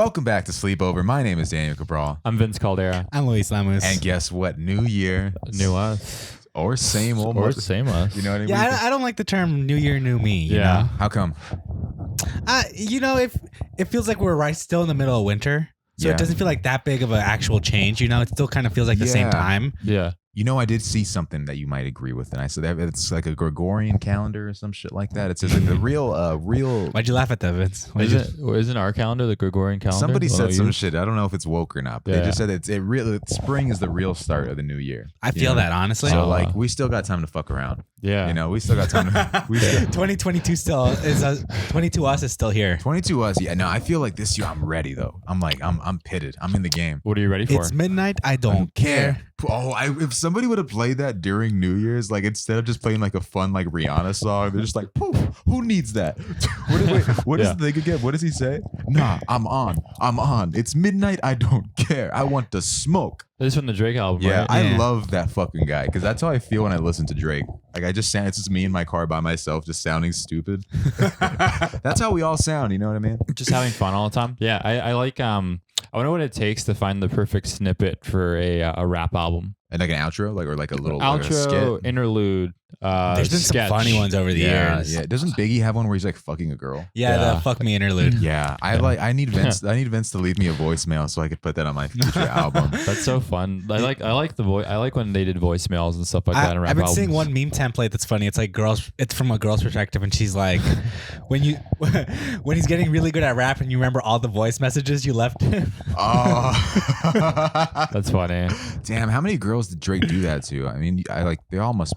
Welcome back to Sleepover. My name is Daniel Cabral. I'm Vince Caldera. I'm Luis Lamus. And guess what? New year. New us. Or same old. Or same us. You know what I mean? Yeah, I don't like the term New Year, New Me. You Yeah. know? How come? If it feels like we're still in the middle of winter, so Yeah. it doesn't feel like that big of an actual change. You know, it still kind of feels like the same Yeah. time. Yeah. You know, I did see something that you might agree with, and I said that it's like a Gregorian calendar or some shit like that. It says like the real. Why'd you laugh at that, Vince? Isn't our calendar the Gregorian calendar? Somebody said some you? shit. I don't know if it's woke or not, but they Yeah. just said spring is the real start of the new year. I feel that honestly. So Oh, like wow. we still got time to fuck around. Yeah. You know, we still got time. We still, 2022 still is 22 us is still here. 22 us. Yeah. No, I feel like this year I'm ready though. I'm pitted. I'm in the game. What are you ready for? It's midnight. I don't care. Oh, if somebody would have played that during New Year's, like instead of just playing like a fun like Rihanna song, they're just like, poof, who needs that? What is the thing again? What does he say? Nah, I'm on. It's midnight. I don't care. I want to smoke. This is from the Drake album, Yeah, right? I love that fucking guy because that's how I feel when I listen to Drake. Like I just sound, it's just me in my car by myself, just sounding stupid. That's how we all sound. You know what I mean? Just having fun all the time. Yeah, I like. I wonder what it takes to find the perfect snippet for a rap album. And like an outro, or like a little like a skit. Outro, interlude. There's been sketch. some funny ones over the years. Yeah. Doesn't Biggie have one where he's like fucking a girl? Yeah, the fuck me interlude. Yeah, I need Vince. I need Vince to leave me a voicemail so I could put that on my future album. That's so fun. I like the voice. I like when they did voicemails and stuff like that in rap I've been albums. seeing one meme template that's funny. It's like girls. It's from a girl's perspective, and she's like, when he's getting really good at rap, and you remember all the voice messages you left him. Oh, That's funny. damn! How many girls did Drake do that to? I mean, they all must.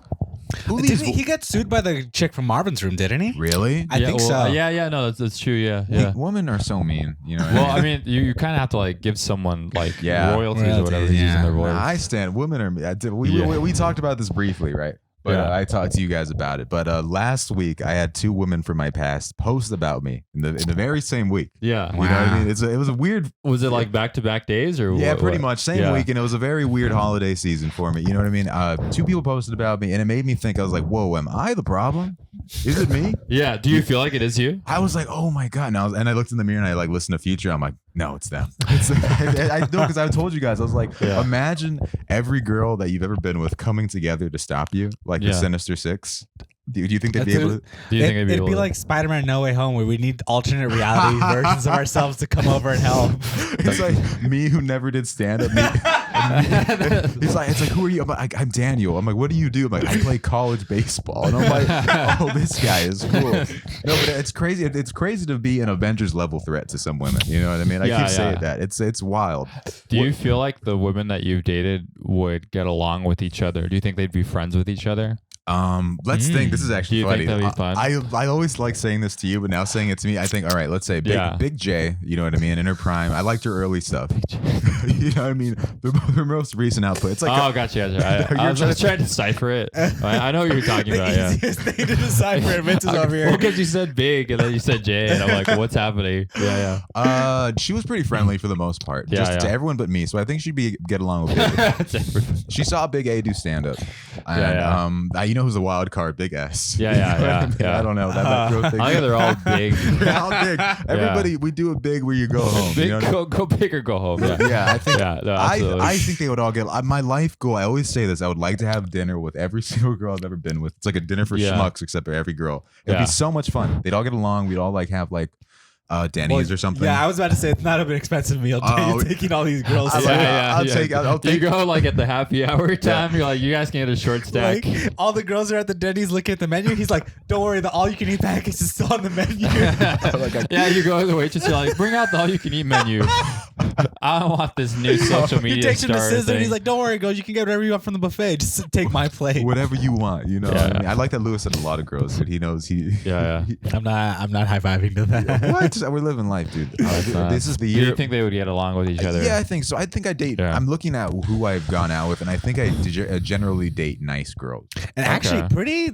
Who Didn't he get sued by the chick from Marvin's Room? Didn't he? Really? I think so. Yeah, no, that's true. Yeah. Women are so mean. You know. What Well, I I mean? mean, you kind of have to like give someone like Yeah. royalties or whatever Royalties, he's using yeah. their voice. Nah, I stand. Women are. Yeah. We talked about this briefly, right? But Yeah. I talked to you guys about it. But last week, I had two women from my past post about me in the very same week. Yeah. You know what I mean? It was a weird. Was it like back-to-back days or Yeah, what? pretty much same Yeah. week, and it was a very weird holiday season for me. You know what I mean? Two people posted about me, and it made me think. I was like, "Whoa, am I the problem? Is it me?" Yeah. Do you feel like it is you? I was like, "Oh my god!" And I looked in the mirror and I like listened to Future. I'm like, "No, it's them." I know because I told you guys. I was like, Yeah. imagine every girl that you've ever been with coming together to stop you, like the Yeah. Sinister Six. Do you think they'd be That's able to? Do you think It'd able be to- like Spider-Man No Way Home, where we need alternate reality versions of ourselves to come over and help. It's like me who never did stand up. It's like, who are you? I'm like, I'm Daniel. I'm like, what do you do? I'm like, I play college baseball. And I'm like, oh, this guy is cool. No, but it's crazy. It's crazy to be an Avengers level threat to some women. You know what I mean? I Yeah, keep saying yeah. that. It's wild. Do you feel like the women that you've dated would get along with each other? Do you think they'd be friends with each other? Let's think. This is actually Do you funny. think that'd be fun? I always like saying this to you, but now saying it to me, I think, all right, let's say Big J, you know what I mean, in her prime. I liked her early stuff. You know what I mean? Her most recent output. It's like Gotcha. I was just trying to decipher it. I know what you're talking about. Yeah. Easiest thing to decipher. Vince is over here. Well, because you said big and then you said J, and I'm like, what's happening? Yeah. She was pretty friendly for the most part, Yeah, just to yeah. everyone but me. So I think she'd get along with Big. She saw Big A do stand up, and you know who's the wild card? Big S. Yeah. You know what I mean? I don't know that girl thing. I think they're all big. They're all big. Everybody, we do it big where you go home. Big, you know? go big or go home. Yeah. Yeah, I think. Yeah, no, absolutely. I think they would all get. My life goal. I always say this. I would like to have dinner with every single girl I've ever been with. It's like a dinner for Yeah. schmucks, except for every girl. It'd Yeah. be so much fun. They'd all get along. We'd all like have like Denny's or something. Yeah, I was about to say it's not an expensive meal. Oh. You're taking all these girls. I'm to- like, Yeah, I'll yeah. take. I'll You take. go like at the happy hour time. You're like, you guys can get a short stack. Like, all the girls are at the Denny's looking at the menu. He's like, "Don't worry, the all-you-can-eat package is still on the menu." Yeah, you go to the waitress. You're like, bring out the all-you-can-eat menu. I want this new social He media takes him to star Sizzler. thing. And he's like, "Don't worry, girls, you can get whatever you want from the buffet. Just take my plate." Whatever you want, you know. Yeah. What I mean? I like that Lewis had a lot of girls, but he knows he. Yeah. I'm not high fiving to that. What? We're living life, dude. This is the Do year. you think they would get along with each other? Yeah, I think so. I think I date. Yeah. I'm looking at who I've gone out with, and I think I generally date nice girls. And actually, Okay. pretty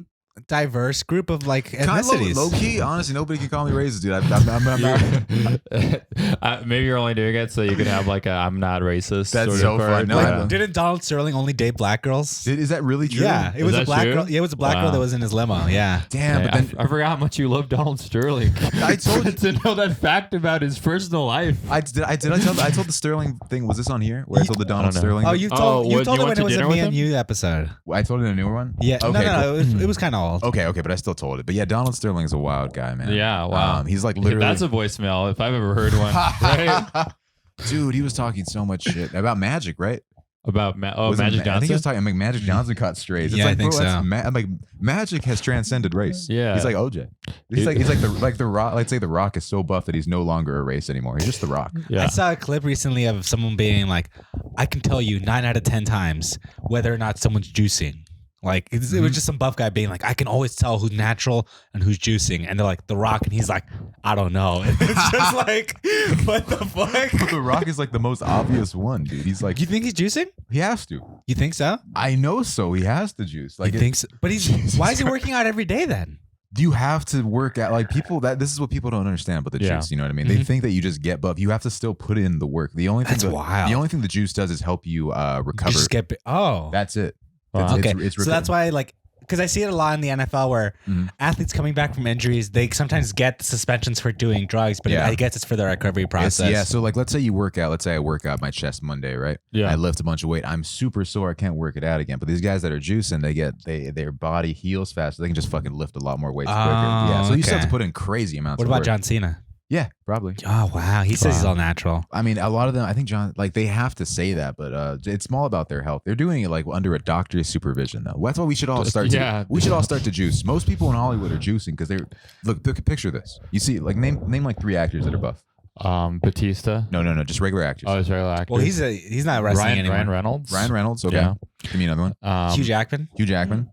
diverse group of like Kind of ethnicities. low key, honestly, nobody can call me racist, dude. I'm not. Maybe you're only doing it so you could have like a I'm not racist. That's sort so of fun. card. No, Like, didn't Donald Sterling only date black girls? Is that really true? Yeah, it Is was a that black true? girl. Yeah, it was a black girl Wow. that was in his limo. Yeah. Damn, Hey, but then I forgot how much you love Donald Sterling. I told you. to know that fact about his personal life. I told the Sterling thing. Was this on here? Where I told the Donald know. Sterling? Oh, thing? you told what, you told you it went when to it was a dinner me with and him? you episode. I told it in a newer one. Yeah. Okay. No. It was kind of old. Okay, but I still told it. But yeah, Donald Sterling is a wild guy, man. Yeah, wow. He's like literally. That's a voicemail if I've ever heard one. Right? Dude, he was talking so much shit about Magic, right? About Was it Magic I think he Johnson. was talking. I'm like, Magic Johnson caught strays. It's Yeah, I like, think bro, that's so. I'm like, Magic has transcended race. Yeah. he's like OJ. He's like the Rock. Let's say the Rock is so buff that he's no longer a race anymore. He's just the Rock. Yeah. I saw a clip recently of someone being like, I can tell you 9 out of 10 times whether or not someone's juicing. Like it was just some buff guy being like, I can always tell who's natural and who's juicing. And they're like, The Rock. And he's like, I don't know. And it's just like, what the fuck? But the Rock is like the most obvious one, dude. He's like, You think he's juicing? he has to. You think so? I know so. He has to juice. Like, You think so? But he's Jesus why is he Christ. working out every day then? you have to work at like people that this is what people don't understand about the Yeah. juice. You know what I mean? They think that you just get buff. You have to still put in the work. The only thing That's wild. The only thing the juice does is help you You recover. just get That's it. Wow. It's- okay. it's So that's why like. Because I see it a lot in the NFL where Mhm. athletes coming back from injuries, they sometimes get the suspensions for doing drugs, but Yeah. I guess it's for their recovery It's- process. yeah. So like, let's say you work out. Let's say I work out my chest Monday, right? Yeah. I lift a bunch of weight. I'm super sore. I can't work it out again. But these guys that are juicing, their body heals faster. They can just fucking lift a lot more weights quicker. Oh, Yeah. So you still have okay. to put in crazy amounts. What of about work. John Cena? Yeah, probably. Oh, wow. He says he's Wow. all natural. I mean, a lot of them, I think John, like they have to say that, but it's all about their health. They're doing it like under a doctor's supervision, though. That's why we should all start. Yeah. We should all start to juice. Most people in Hollywood are juicing because they're look. Picture this. You see, like name like 3 actors that are buff. Batista. No, just regular actors. Oh, it's regular actor. Well, he's not wrestling anymore. Ryan Reynolds. Ryan Reynolds. Okay. Yeah. Give me another one. Hugh Jackman. Hugh Jackman.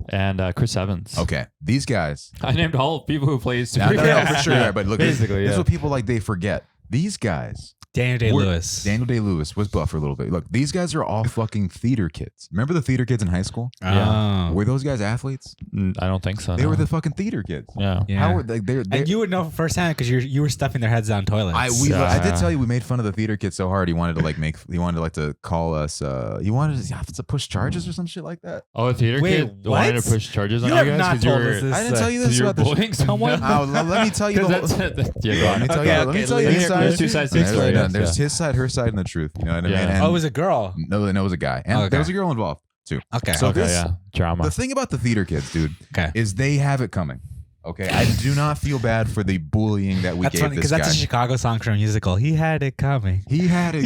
And Chris Evans. Okay. These guys. I named all people who play No, superheroes. for sure. Yeah, but look, Basically, this is yeah. what people like. They forget. These guys. Daniel Day-Lewis. Daniel Day-Lewis was buff for a little bit. Look, these guys are all fucking theater kids. Remember the theater kids in high school? Oh. Were those guys athletes? I don't think so. They no. were the fucking theater kids. Yeah. Yeah. How were they? They're, And you would know firsthand because you were stuffing their heads down toilets. I Yeah. did tell you we made fun of the theater kid so hard. He wanted to call us. He wanted to push charges or some shit like that. Oh, a theater Wait, kid wanted what? to push charges on You you have guys not because you told were us this. I didn't tell you this you were about the. bullying someone. Let me tell you. Because The, that's yeah. Go on. let me tell you. Okay, Let me okay, tell you let his me- side. there's 2 sides to the There's, story. no, yes, there's yeah. his side, her side, and the truth. You know what I mean? Yeah. And Oh, it was a girl. no, it was a guy, and Okay. there was a girl involved too. Okay. So Okay, this, yeah. Drama. the thing about the theater kids, dude, Okay. is they have it coming. Okay, I do not feel bad for the bullying that we That's gave funny this because guy. that's a Chicago song from a musical. He had it coming. He had it.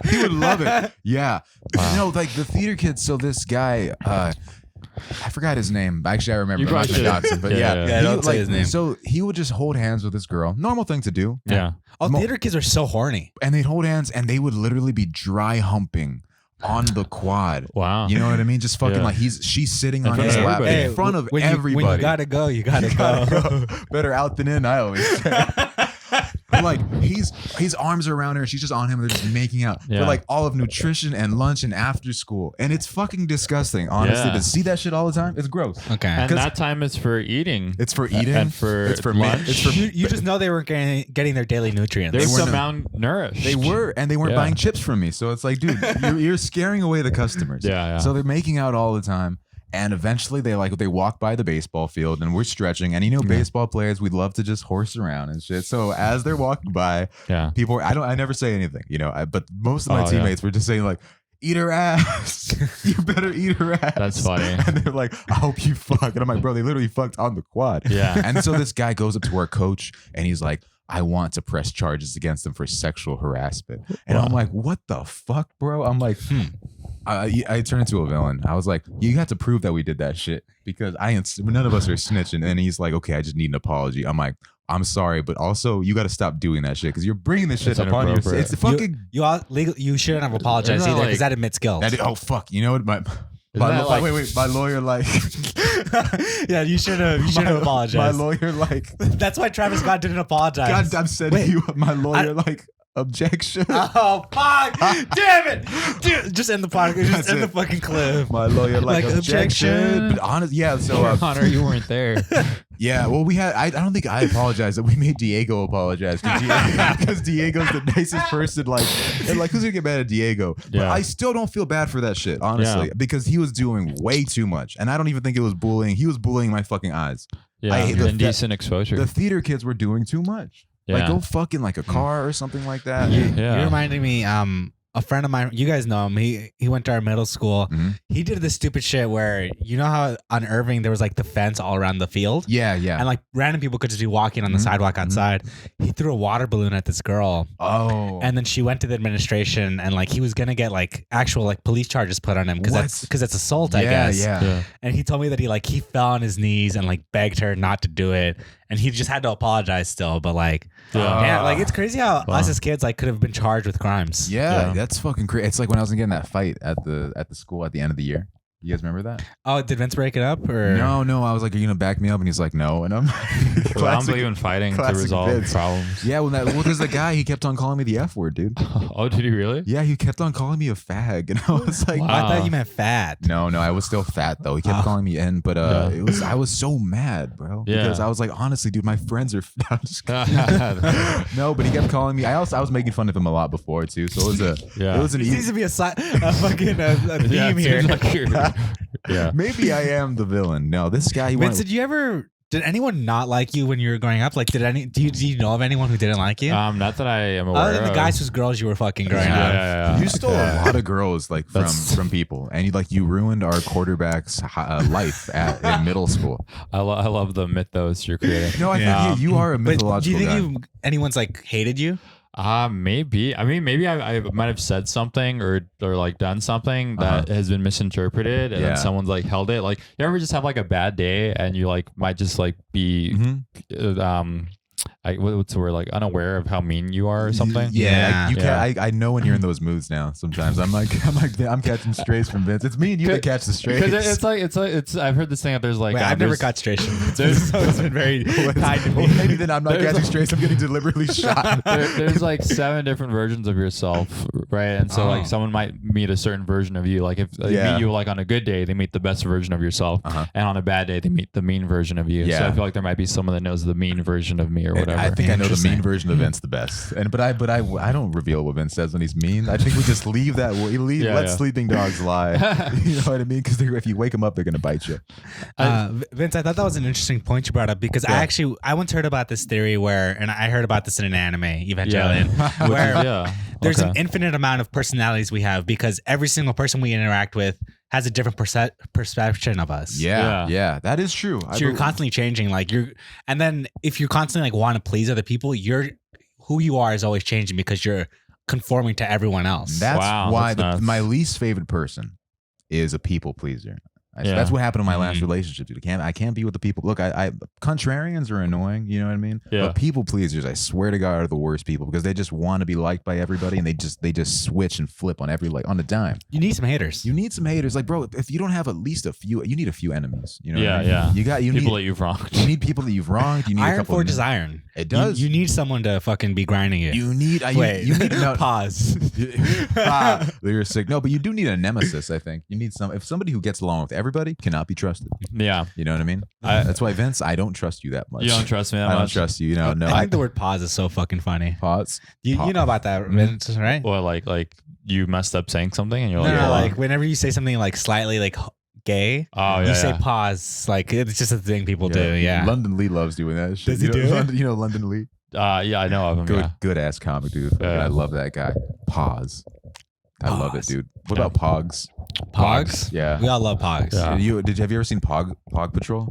He would love it. Yeah. Wow. You know, like the theater kids. So this guy, I forgot his name. Actually, I remember. You I'm not probably gonna dox him, but yeah. Yeah, He, don't say his name. So he would just hold hands with this girl. Normal thing to do. Yeah. Oh, theater kids are so horny. And they'd hold hands, and they would literally be dry humping on the quad. Wow. You know what I mean? Just fucking Yeah. like she's sitting In on front his of lap everybody. in front of when everybody. when you gotta go, you gotta go. Better out than in, I always say. But like his arms are around her, she's just on him, and they're just making out Yeah. for like all of nutrition and lunch and after school, and it's fucking disgusting. Honestly, Yeah. to see that shit all the time, it's gross. Okay. And 'Cause- that time is for eating. It's for eating, And for it's for lunch. It's for You just know they were getting their daily nutrients. They're They so weren't- malnourished. They were, and they weren't Yeah. buying chips from me. So it's like, dude, you're scaring away the customers. Yeah, yeah. So they're making out all the time. And eventually they walk by the baseball field and we're stretching. And you know, baseball players, we'd love to just horse around and shit. So as they're walking by, Yeah. people, I never say anything, you know, but most of my Oh, yeah. teammates were just saying like, eat her ass. You better eat her ass. That's funny. And they're like, I hope you fuck. And I'm like, bro, they literally fucked on the quad. Yeah. And so this guy goes up to our coach and he's like, I want to press charges against him for sexual harassment. And I'm like, what the fuck, bro? I'm like, I turned into a villain. I was like, you have to prove that we did that shit because none of us are snitching. And he's like, okay, I just need an apology. I'm like, I'm sorry, but also you got to stop doing that shit because you're bringing this shit It's upon yourself. inappropriate. It's fucking. You shouldn't have apologized Isn't that either because like- that admits guilt. Oh fuck! You know what? that like- Wait. My lawyer like. Yeah, you should have. You should have My apologized. lawyer like. That's why Travis Scott didn't apologize. God, I'm setting you up. My lawyer like. Objection. Oh fuck! Damn it! Dude, just end the podcast. Just That's end it. the fucking clip. My lawyer like objection. objection. But honest, yeah. So Your Honor, you weren't there. yeah. Well, we had. I don't think I apologized. That we made Diego apologize because Diego's the nicest person. Like, and like who's gonna get mad at Diego? But Yeah. I still don't feel bad for that shit, honestly, Yeah. because he was doing way too much, and I don't even think it was bullying. He was bullying my fucking eyes. Yeah, I hate the- indecent exposure. The theater kids were doing too much. Like Yeah. go fucking like a car or something like that. Yeah. You're reminding me, a friend of mine, you guys know him. He went to our middle school. Mhm. He did this stupid shit where you know how on Irving there was like the fence all around the field? Yeah, yeah. And like random people could just be walking on the Mhm. sidewalk outside. He threw a water balloon at this girl. Oh. And then she went to the administration and like he was gonna get like actual like police charges put on him because What? that's assault, I yeah, guess. yeah. Yeah. And he told me that he fell on his knees and like begged her not to do it. And he just had to apologize still. But like, Yeah. yeah, like it's crazy how Wow. us as kids like could have been charged with crimes. Yeah, Yeah. that's fucking crazy. It's like when I was getting that fight at the school at the end of the year. You guys remember that? Oh, did Vince break it up or No. I was like, "Are you gonna back me up?" And he's like, "No." And I'm Well, I don't classic- believe in fighting to classic resolve Vince. problems. Yeah, well, there's the guy. He kept on calling me the F word, dude. Oh, did he really? Yeah, he kept on calling me a fag, and I was like, I Wow. thought you meant fat. No, I was still fat though. He kept Oh. calling me N, but Yeah. I was so mad, bro. Yeah. Because I was like, honestly, dude, my friends are. I'm just kidding. No, but he kept calling me. I was making fun of him a lot before too, so it was Yeah. it was an There seems easy. to be a fucking theme Yeah, it here. seems like you're- yeah. Maybe I am the villain. No, this guy. He Vince, wanted, did anyone not like you when you were growing up? Like, do you know of anyone who didn't like you? Not that I am aware Other than the of. guys whose girls you were fucking growing Yeah, up. yeah, yeah. You stole a lot of girls like That's- from people, and you ruined our quarterback's life in middle school. I love the mythos you're creating. No, I Yeah. think you are a But do mythological you guy. think anyone's like hated you? Maybe. I mean, maybe I might have said something or like done something that has been misinterpreted, and Yeah. then someone's like held it. Like, you ever just have like a bad day, and you like might just like be what's the word, like unaware of how mean you are or something. Yeah, Yeah. I know when you're in those moods now. Sometimes I'm catching strays from Vince. It's me and you that catch the strays. Because it's I've heard this thing that there's like Wait, I've never there's- got straight from Vince. So it's been very kind to me. Well, maybe then I'm not There's catching a- strays. I'm getting deliberately shot. there's like 7 different versions of yourself, right? And so Oh. like someone might meet a certain version of you. Like if they Yeah. meet you like on a good day, they meet the best version of yourself, and on a bad day, they meet the mean version of you. So Yeah. I feel like there might be someone that knows the mean version of me or whatever. I think I know the Interesting. mean version of Vince the best. But I don't reveal what Vince says when he's mean. I think we just leave that. Yeah, let yeah. sleeping dogs lie. You know what I mean? Because if you wake them up, they're gonna bite you. Vince, I thought that was an interesting point you brought up because I once heard about this theory and I heard about this in an anime, Evangelion, where yeah. there's Okay. an infinite amount of personalities we have because every single person we interact with has a different perception of us. Yeah, that is true. So you're constantly changing, and then if you constantly want to please other people, who you are is always changing because you're conforming to everyone else. That's Wow, why that's nuts. my least favorite person is a people pleaser. Yeah. That's what happened in my last Mhm. relationship, dude. I can't be with the people. Look, I contrarians are annoying. You know what I mean? Yeah. But people pleasers, I swear to God, are the worst people because they just want to be liked by everybody, and they just switch and flip on on a dime. You need some haters. You need some haters, like bro. If you don't have at least a few, you need a few enemies. You know? What I Yeah, mean? yeah. You people need that you've wronged. you need people that you've wronged. You need a Iron couple. forges iron. It does. You need someone to fucking be grinding you. You need. Wait. You need no. Pause. You're sick. No, but you do need a nemesis. I think you need somebody who gets along with everybody cannot be trusted. Yeah. You know what I mean? That's why Vince, I don't trust you that much. You don't trust me that I don't much? trust you. No. I think the word pause is so fucking funny. Pause. You know about that, Vince, right? Or like you messed up saying something and you're No, like, no, "Hold on." like whenever you say something like slightly like gay, Oh, you yeah, say yeah. pause. Like it's just a thing people do. Yeah. London Lee loves doing that shit. Does he you know, do it? London Lee? Yeah, I know of him. Good, Yeah. good ass comic, dude. Fucking, Yeah. I love that guy. Pause. I love it, Pause. dude. What Yeah. about Pogs? Pogs? Yeah. We all love pogs. Yeah. Have you ever seen Pog Patrol?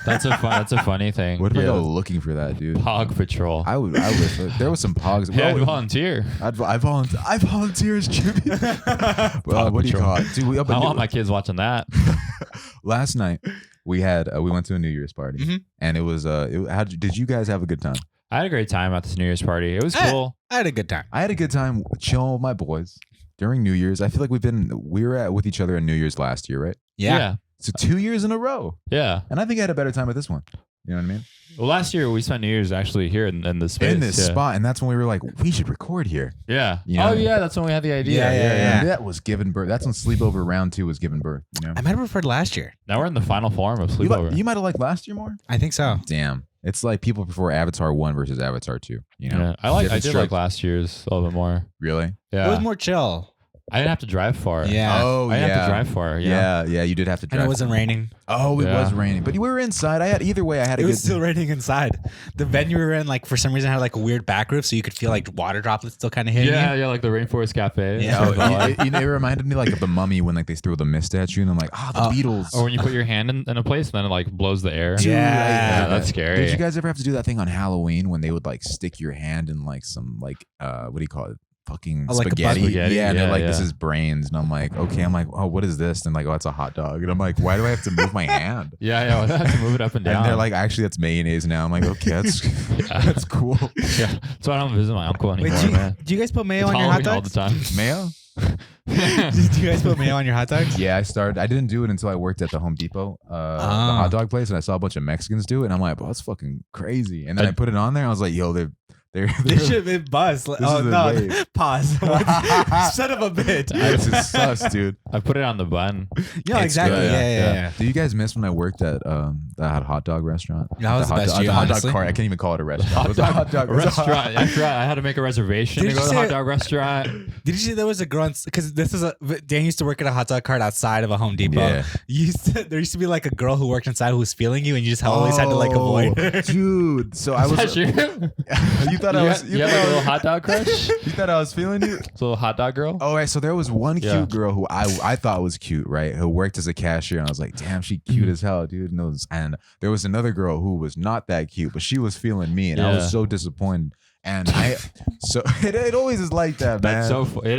That's a funny thing. What if I Yeah. go looking for that, dude? Pog Patrol. I would. There was some Pogs. Yeah, Well, volunteer. I volunteer as Jimmy. Well, what do you Patrol. call it? Dude, I want my kids watching that. last night we went to a New Year's party, Mhm. and it was did you guys have a good time? I had a great time at this New Year's party. It was cool. I had a good time. I had a good time chilling with my boys during New Year's. I feel like we were with each other at New Year's last year, right? Yeah. So 2 years in a row, Yeah. and I think I had a better time with this one. You know what I mean? Well, last year we spent New Year's actually here in this space. In this spot, and that's when we were like, we should record here. Yeah. You know? Oh yeah, that's when we had the idea. Yeah. That was giving birth. That's when Sleepover round 2 was giving birth. You know? I might have preferred last year. Now we're in the final form of Sleepover. You might have liked last year more. I think so. Damn. It's like people prefer Avatar 1 versus Avatar 2. You know? Yeah, I Different did like strokes. last year's a little bit more. Really? Yeah. It was more chill. I didn't have to drive far. Yeah. Oh, I yeah. didn't have to drive far. Yeah. Yeah, you did have to drive. And it wasn't raining. Oh, it Yeah. was raining. But we were inside. Either way, I had a It good... was still raining inside. The venue we were in, like, for some reason, had like a weird back roof, so you could feel like water droplets still kind of hitting Yeah, you. yeah, like the Rainforest Cafe. Yeah. Oh, it reminded me like of the Mummy when like they threw the mist at you and I'm like, the Beatles. Or when you put your hand in a place and then it like blows the air. Dude, Yeah, that's scary. Did you guys ever have to do that thing on Halloween when they would like stick your hand in like some like what do you call it? Fucking Oh, like a spaghetti. spaghetti? Yeah, and they're Yeah, like, this yeah. is brains. And I'm like, okay. I'm like, oh, what is this? And like, oh, it's a hot dog. And I'm like, why do I have to move my hand? Yeah, I have to move it up and down. And they're like, actually, that's mayonnaise now. I'm like, okay, that's that's cool. yeah. So I don't visit my uncle anymore, Wait, man. do you guys put mayo It's on your hot Halloween all dogs? the time. Mayo? Do you guys put mayo on your hot dogs? Yeah, I didn't do it until I worked at the Home Depot, the hot dog place, and I saw a bunch of Mexicans do it, and I'm like, bro, that's fucking crazy. And then I put it on there, and I was like, yo, they're This should be buzz. This Oh is a no! wave. Pause. Son of a bitch. this is sus, dude. I put it on the bun. Yeah, It's exactly. good. Yeah. Do you guys miss when I worked at that hot dog restaurant? That was the best year, hot dog honestly. cart. I can't even call it a restaurant. It was a hot dog restaurant. I forgot. I had to make a reservation Did to you go to the say- hot dog restaurant. Did you see there was a girl? Because Dan used to work at a hot dog cart outside of a Home Depot. Yeah. There used to be like a girl who worked inside who was feeling you, and you just always had to like avoid her. Dude, so I Is that was. true? You thought I was. You have like a little hot dog crush? You thought I was feeling you? It's a little hot dog girl? Oh, right. So there was one Yeah. cute girl who I thought was cute, right? Who worked as a cashier, and I was like, damn, she cute as hell, dude. And there was another girl who was not that cute, but she was feeling me, and I Yeah. was so disappointed. And it always is like that, man. That's so funny. It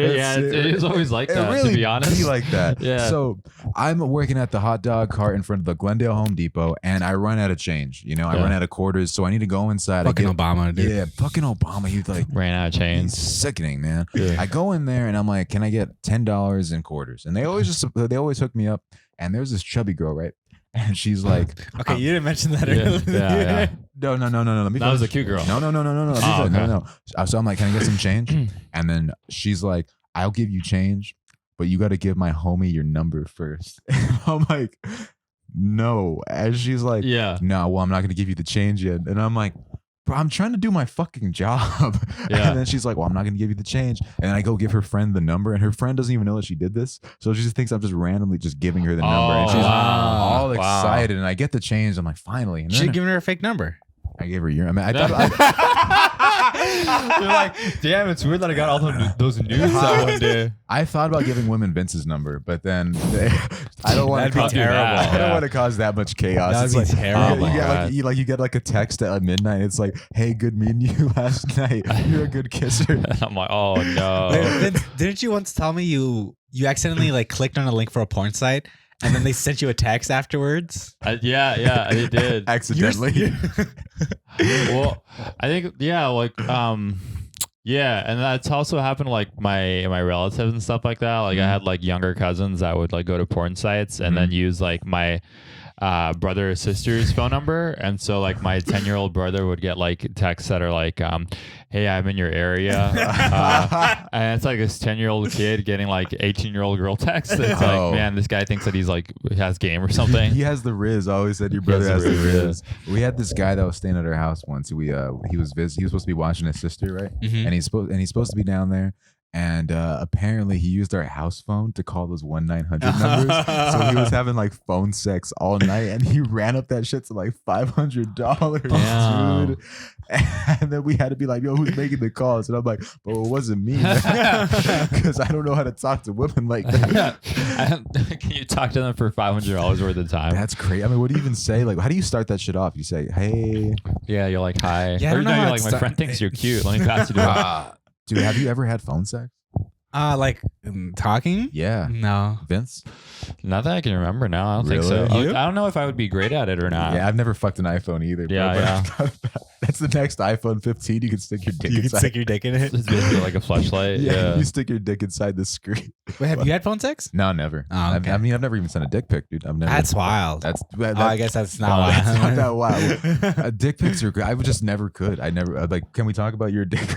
is always like It that, really to be honest. be like that. Yeah. So I'm working at the hot dog cart in front of the Glendale Home Depot, and I run out of change. I Yeah. run out of quarters, so I need to go inside. Fucking I get, Obama, dude. Yeah, fucking Obama. He's like, Ran out of he's chains. sickening, man. Yeah. I go in there and I'm like, can I get $10 in quarters? And they always hook me up. And there's this chubby girl, right? And she's like, Okay, you didn't mention that Yeah, earlier. yeah. no. Let me That was a finish. cute girl. No. Let me Oh, finish. okay. No. So I'm like, can I get some change? And then she's like, I'll give you change, but you got to give my homie your number first. I'm like, no. And she's like, Yeah. no, well, I'm not going to give you the change yet. And I'm like, bro, I'm trying to do my fucking job. Yeah. And then she's like, well, I'm not going to give you the change. And then I go give her friend the number, and her friend doesn't even know that she did this. So she just thinks I'm just randomly just giving her the number. And Oh, she's wow. all Wow. excited. And I get the change. I'm like, finally. And Should then have given her a fake number. I gave her your. I mean, I thought. You're like, damn, it's weird that I got all those nudes that one day. I thought about giving women Vince's number, but then I don't want That'd to be cause terrible. I don't Yeah. want to cause that much chaos. That'd It's be like, terrible. You, Oh get my you get like a text at midnight. It's like, hey, good meeting you last night. You're a good kisser. I'm like, oh no. Wait, Vince, didn't you once tell me you accidentally like clicked on a link for a porn site and then they sent you a text afterwards? Yeah, they did. Accidentally. Well, I think yeah, and that's also happened to like my relatives and stuff like that. Like I had like younger cousins that would like go to porn sites and then use like my brother or sister's phone number, and so like my 10-year-old brother would get like texts that are like, hey, I'm in your area, and it's like this 10-year-old kid getting like 18-year-old girl texts. It's Oh. like, man, this guy thinks that he's like has game or something. He has the Riz. I always said your brother has the Riz. We had this guy that was staying at our house once. He was supposed to be watching his sister, right? Mhm. And he's supposed to be down there. And apparently he used our house phone to call those 1-900 numbers. So he was having like phone sex all night, and he ran up that shit to like $500, Damn. dude. And then we had to be like, yo, who's making the calls? And I'm like, well, it wasn't me, because I don't know how to talk to women like that. Can you talk to them for $500 worth of time? That's crazy. I mean, what do you even say? Like, how do you start that shit off? You say, hey. Yeah, you're like, hi. Yeah, I Or don't know you're how like, to my start- friend thinks you're cute. Let me pass you to him. Dude, have you ever had phone sex? Talking? Yeah. No. Vince? Not that I can remember now. I don't think so. Really? You? I don't know if I would be great at it or not. Yeah, I've never fucked an iPhone either. Bro, Yeah, but that's the next iPhone 15. You can stick your dick You can inside. stick your dick in it. It's basically like a flashlight. Yeah, Yeah. you stick your dick inside the screen. Wait, have you had phone sex? No, never. Oh, okay. I mean, I've never even sent a dick pic, dude. I've never. That's wild. That's. I guess that's not Oh, wild. That's not that wild. Dick pics are good. I would just never could. I never like. Can we talk about your dick?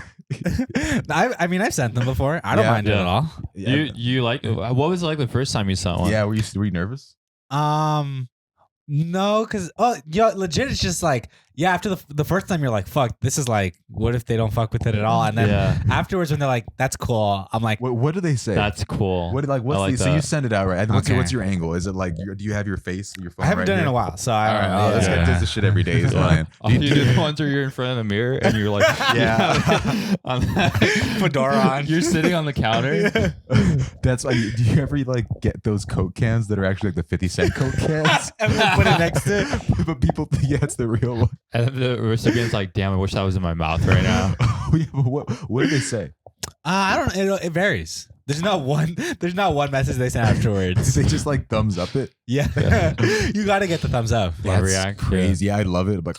I mean, I've sent them before. I don't Yeah. mind it at all. You like? What was it like the first time you saw one? Yeah, were you nervous? No, because legit, it's just like after the first time you're like, fuck, this is like, what if they don't fuck with it at all? And then Yeah. afterwards when they're like, that's cool, I'm like, What do they say? That's cool. What's I like so you that. send it out, right? And Okay. what's your angle? Is it like do you have your face, your phone? I haven't right done it here? in a while, so All I right, don't know. this guy Yeah. does this shit every day. He's lying. Oh, you do the ones where you're in front of the mirror and you're like, Yeah. on Fedora on. You're sitting on the counter. That's like. Do you ever like get those Coke cans that are actually like the 50-cent Coke cans? And then put it next to it. But people think it's the real one. And the recipient's like, damn, I wish that was in my mouth right now. Yeah, but what do they say? I don't know. It varies. There's not one message they send afterwards. They just like thumbs up it. Yeah. You got to get the thumbs up. Love That's react, yeah. crazy. I love it. But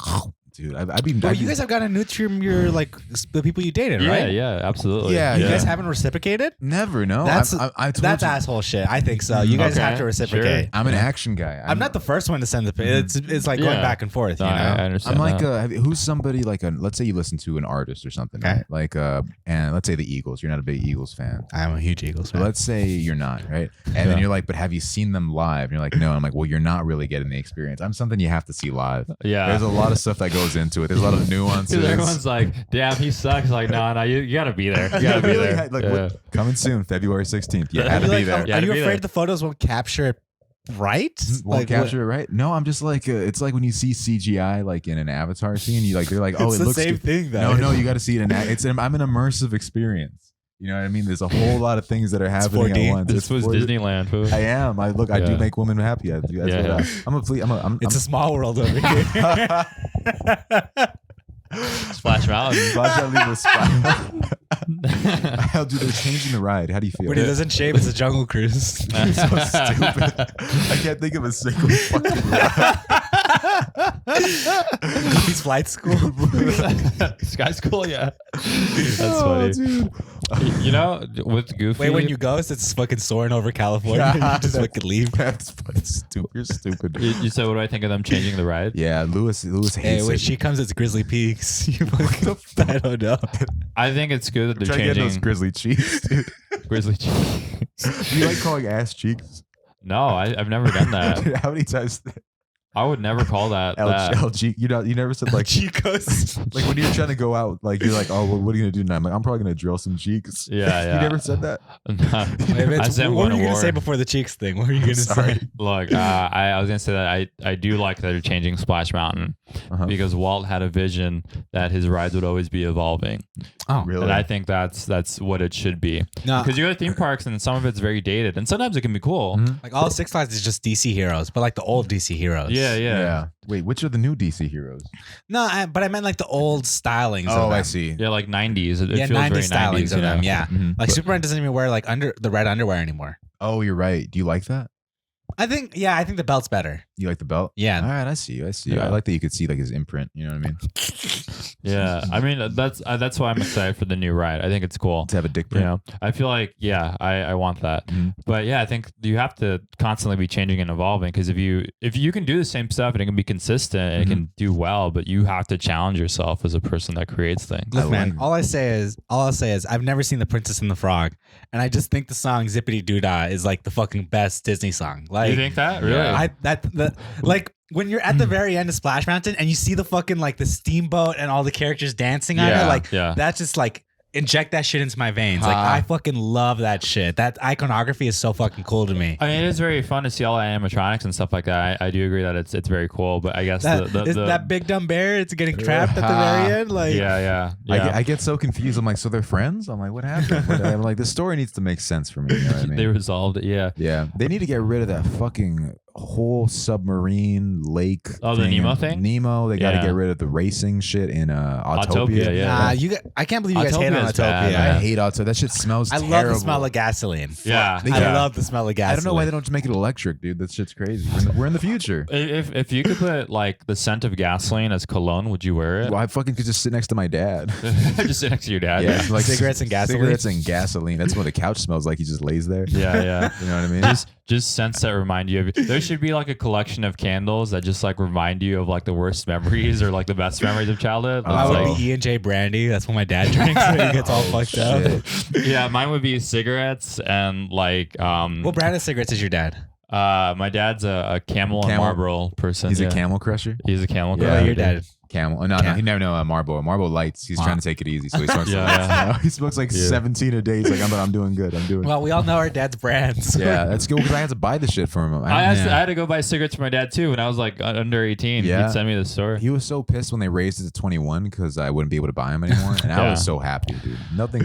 dude, I'd be. Well, you guys have gotten nudes from your like the people you dated, Yeah, right? yeah, absolutely. Yeah, You yeah. guys haven't reciprocated? Never. No, That's I told that's you, asshole shit. I think so. You guys Okay, have to reciprocate. I'm an action guy. I'm not the first one to send the pic. It's like going Yeah. back and forth. No, You know. I understand. I'm like, that. who's somebody like let's say you listen to an artist or something, Okay. right? Like, and let's say the Eagles. You're not a big Eagles fan. I'm a huge Eagles So fan. let's say you're not, right? And then you're like, but have you seen them live? And you're like, no. I'm like, well, you're not really getting the experience. I'm something you have to see live. Yeah. There's a lot of stuff that goes into it. There's a lot of nuances. Because everyone's like, damn, he sucks. Like, no, you gotta be there. You gotta be Really? there. Like, Yeah. coming soon, February 16th. You Yeah. had to Are be you there. like, Yeah, are to you be afraid there. the photos won't capture it right? Won't Like, capture it right? No, I'm just like it's like when you see CGI like in an Avatar scene. They're like, oh, It's it the looks same good. thing, though. No, you got to see it in. I'm an immersive experience. You know what I mean? There's a whole lot of things that are happening 4D. at once. This was 4D. Disneyland, fool. I am. I do Yeah. make women happy. That's Yeah. what I'm a flea. It's a small world over here. Splash Mountain. How do they changing the ride? How do you feel? When he doesn't shave, it's a jungle cruise. You're so stupid. I can't think of a single fucking ride. He's flight school. Sky School, yeah. That's Oh, funny. dude. You know, with Goofy. Wait, when you ghost, it's fucking soaring over California. You just fucking leave. That's fucking stupid. You're stupid. you said, what do I think of them changing the ride? Yeah, Lewis hates Hey, when it. she comes, it's Grizzly Peaks. You fucking, I don't know. I think it's good that they're Try to get those changing grizzly cheeks, dude. Grizzly. Do you like calling ass cheeks? No, I've never done that. Dude, how many times I would never call that. that. LG? You never said like Chicos. like when you're trying to go out, like you're like, oh, well, what are you gonna do tonight? I'm like, I'm probably gonna drill some cheeks. Yeah, yeah. You never said that. I said what one were you gonna award. say before the cheeks thing? What were you gonna Sorry. say? Look, I was gonna say that I do like that they're changing Splash Mountain Uh-huh. because Walt had a vision that his rides would always be evolving, Oh, Really? and I think that's what it should be. No. Because you go to theme parks and some of it's very dated, and sometimes it can be cool. Mhm. Like all Six Flags is just DC heroes, but like the old DC heroes. Yeah, yeah, Wait, which are the new DC heroes? No, but I meant like the old stylings. Oh, of them. I see. yeah. Like 90s. It Yeah, feels 90s very stylings 90s. of You know? them. Yeah, Mhm. like Superman doesn't even wear like the red underwear anymore. Oh, you're right. Do you like that? I think the belt's better. You like the belt? Yeah. All right, I see you. Yeah. I like that you could see like his imprint. You know what I mean? Yeah, I mean that's why I'm excited for the new ride. I think it's cool. To have a dick You print. know, I feel like I want that. Mhm. But yeah, I think you have to constantly be changing and evolving because if you can do the same stuff and it can be consistent and it can do well, but you have to challenge yourself as a person that creates things. Look, man, like- all I'll say is I've never seen The Princess and the Frog, and I just think the song Zippity Doo Dah is like the fucking best Disney song. Like, You think that? Really? like when you're at the very end of Splash Mountain and you see the fucking like the steamboat and all the characters dancing on it, Yeah, like yeah. that's just like inject that shit into my veins. Like Ha. I fucking love that shit. That iconography is so fucking cool to me. I mean, it is very fun to see all the animatronics and stuff like that. I do agree that it's very cool, but I guess That big dumb bear, it's getting trapped at the very end. Like yeah. I get so confused. I'm like, so they're friends? I'm like, what happened? I'm like, the story needs to make sense for me. You know what I mean? They resolved it. Yeah. Yeah, they need to get rid of that fucking whole submarine lake. Oh, the thing Nemo in thing? Nemo. They got to Yeah. get rid of the racing shit in Autopia. Autopia, yeah. Nah, I can't believe you guys hate on Autopia is bad, Autopia. I man. hate Autopia. That shit smells I terrible. love the smell of gasoline. Yeah. They I got- love the smell of gasoline. I don't know why they don't just make it electric, dude. That shit's crazy. We're in the future. If you could put like the scent of gasoline as cologne, would you wear it? Well, I fucking could just sit next to my dad. Just sit next to your dad. Yeah, like Cigarettes and gasoline? Cigarettes and gasoline. That's what the couch smells like. He just lays there. yeah, yeah. You know what I mean? Just scents that remind you of. There should be like a collection of candles that just like remind you of like the worst memories or like the best memories of childhood. Oh, I It's would like- be E&J brandy. That's what my dad drinks when he gets all fucked up. Shit. yeah, mine would be cigarettes and like What brand of cigarettes is your dad? my dad's a Camel and Camel? Marlboro person. He's yeah. a camel crusher. He's a Camel. Yeah, Oh, guy, your dude. dad. Camel. No, he never know Marlboro. Marlboro Lights. He's Wow. trying to take it easy, so he smokes. Yeah, lights. yeah. He smokes like Yeah. 17 a day. He's like, I'm doing good. I'm doing. Well, we all know our dad's brands. yeah, that's good because I had to buy the shit from him. I had to go buy cigarettes for my dad too when I was like under 18. Yeah. He'd send me the store. He was so pissed when they raised it to 21 because I wouldn't be able to buy them anymore, and I Yeah. was so happy, dude. Nothing.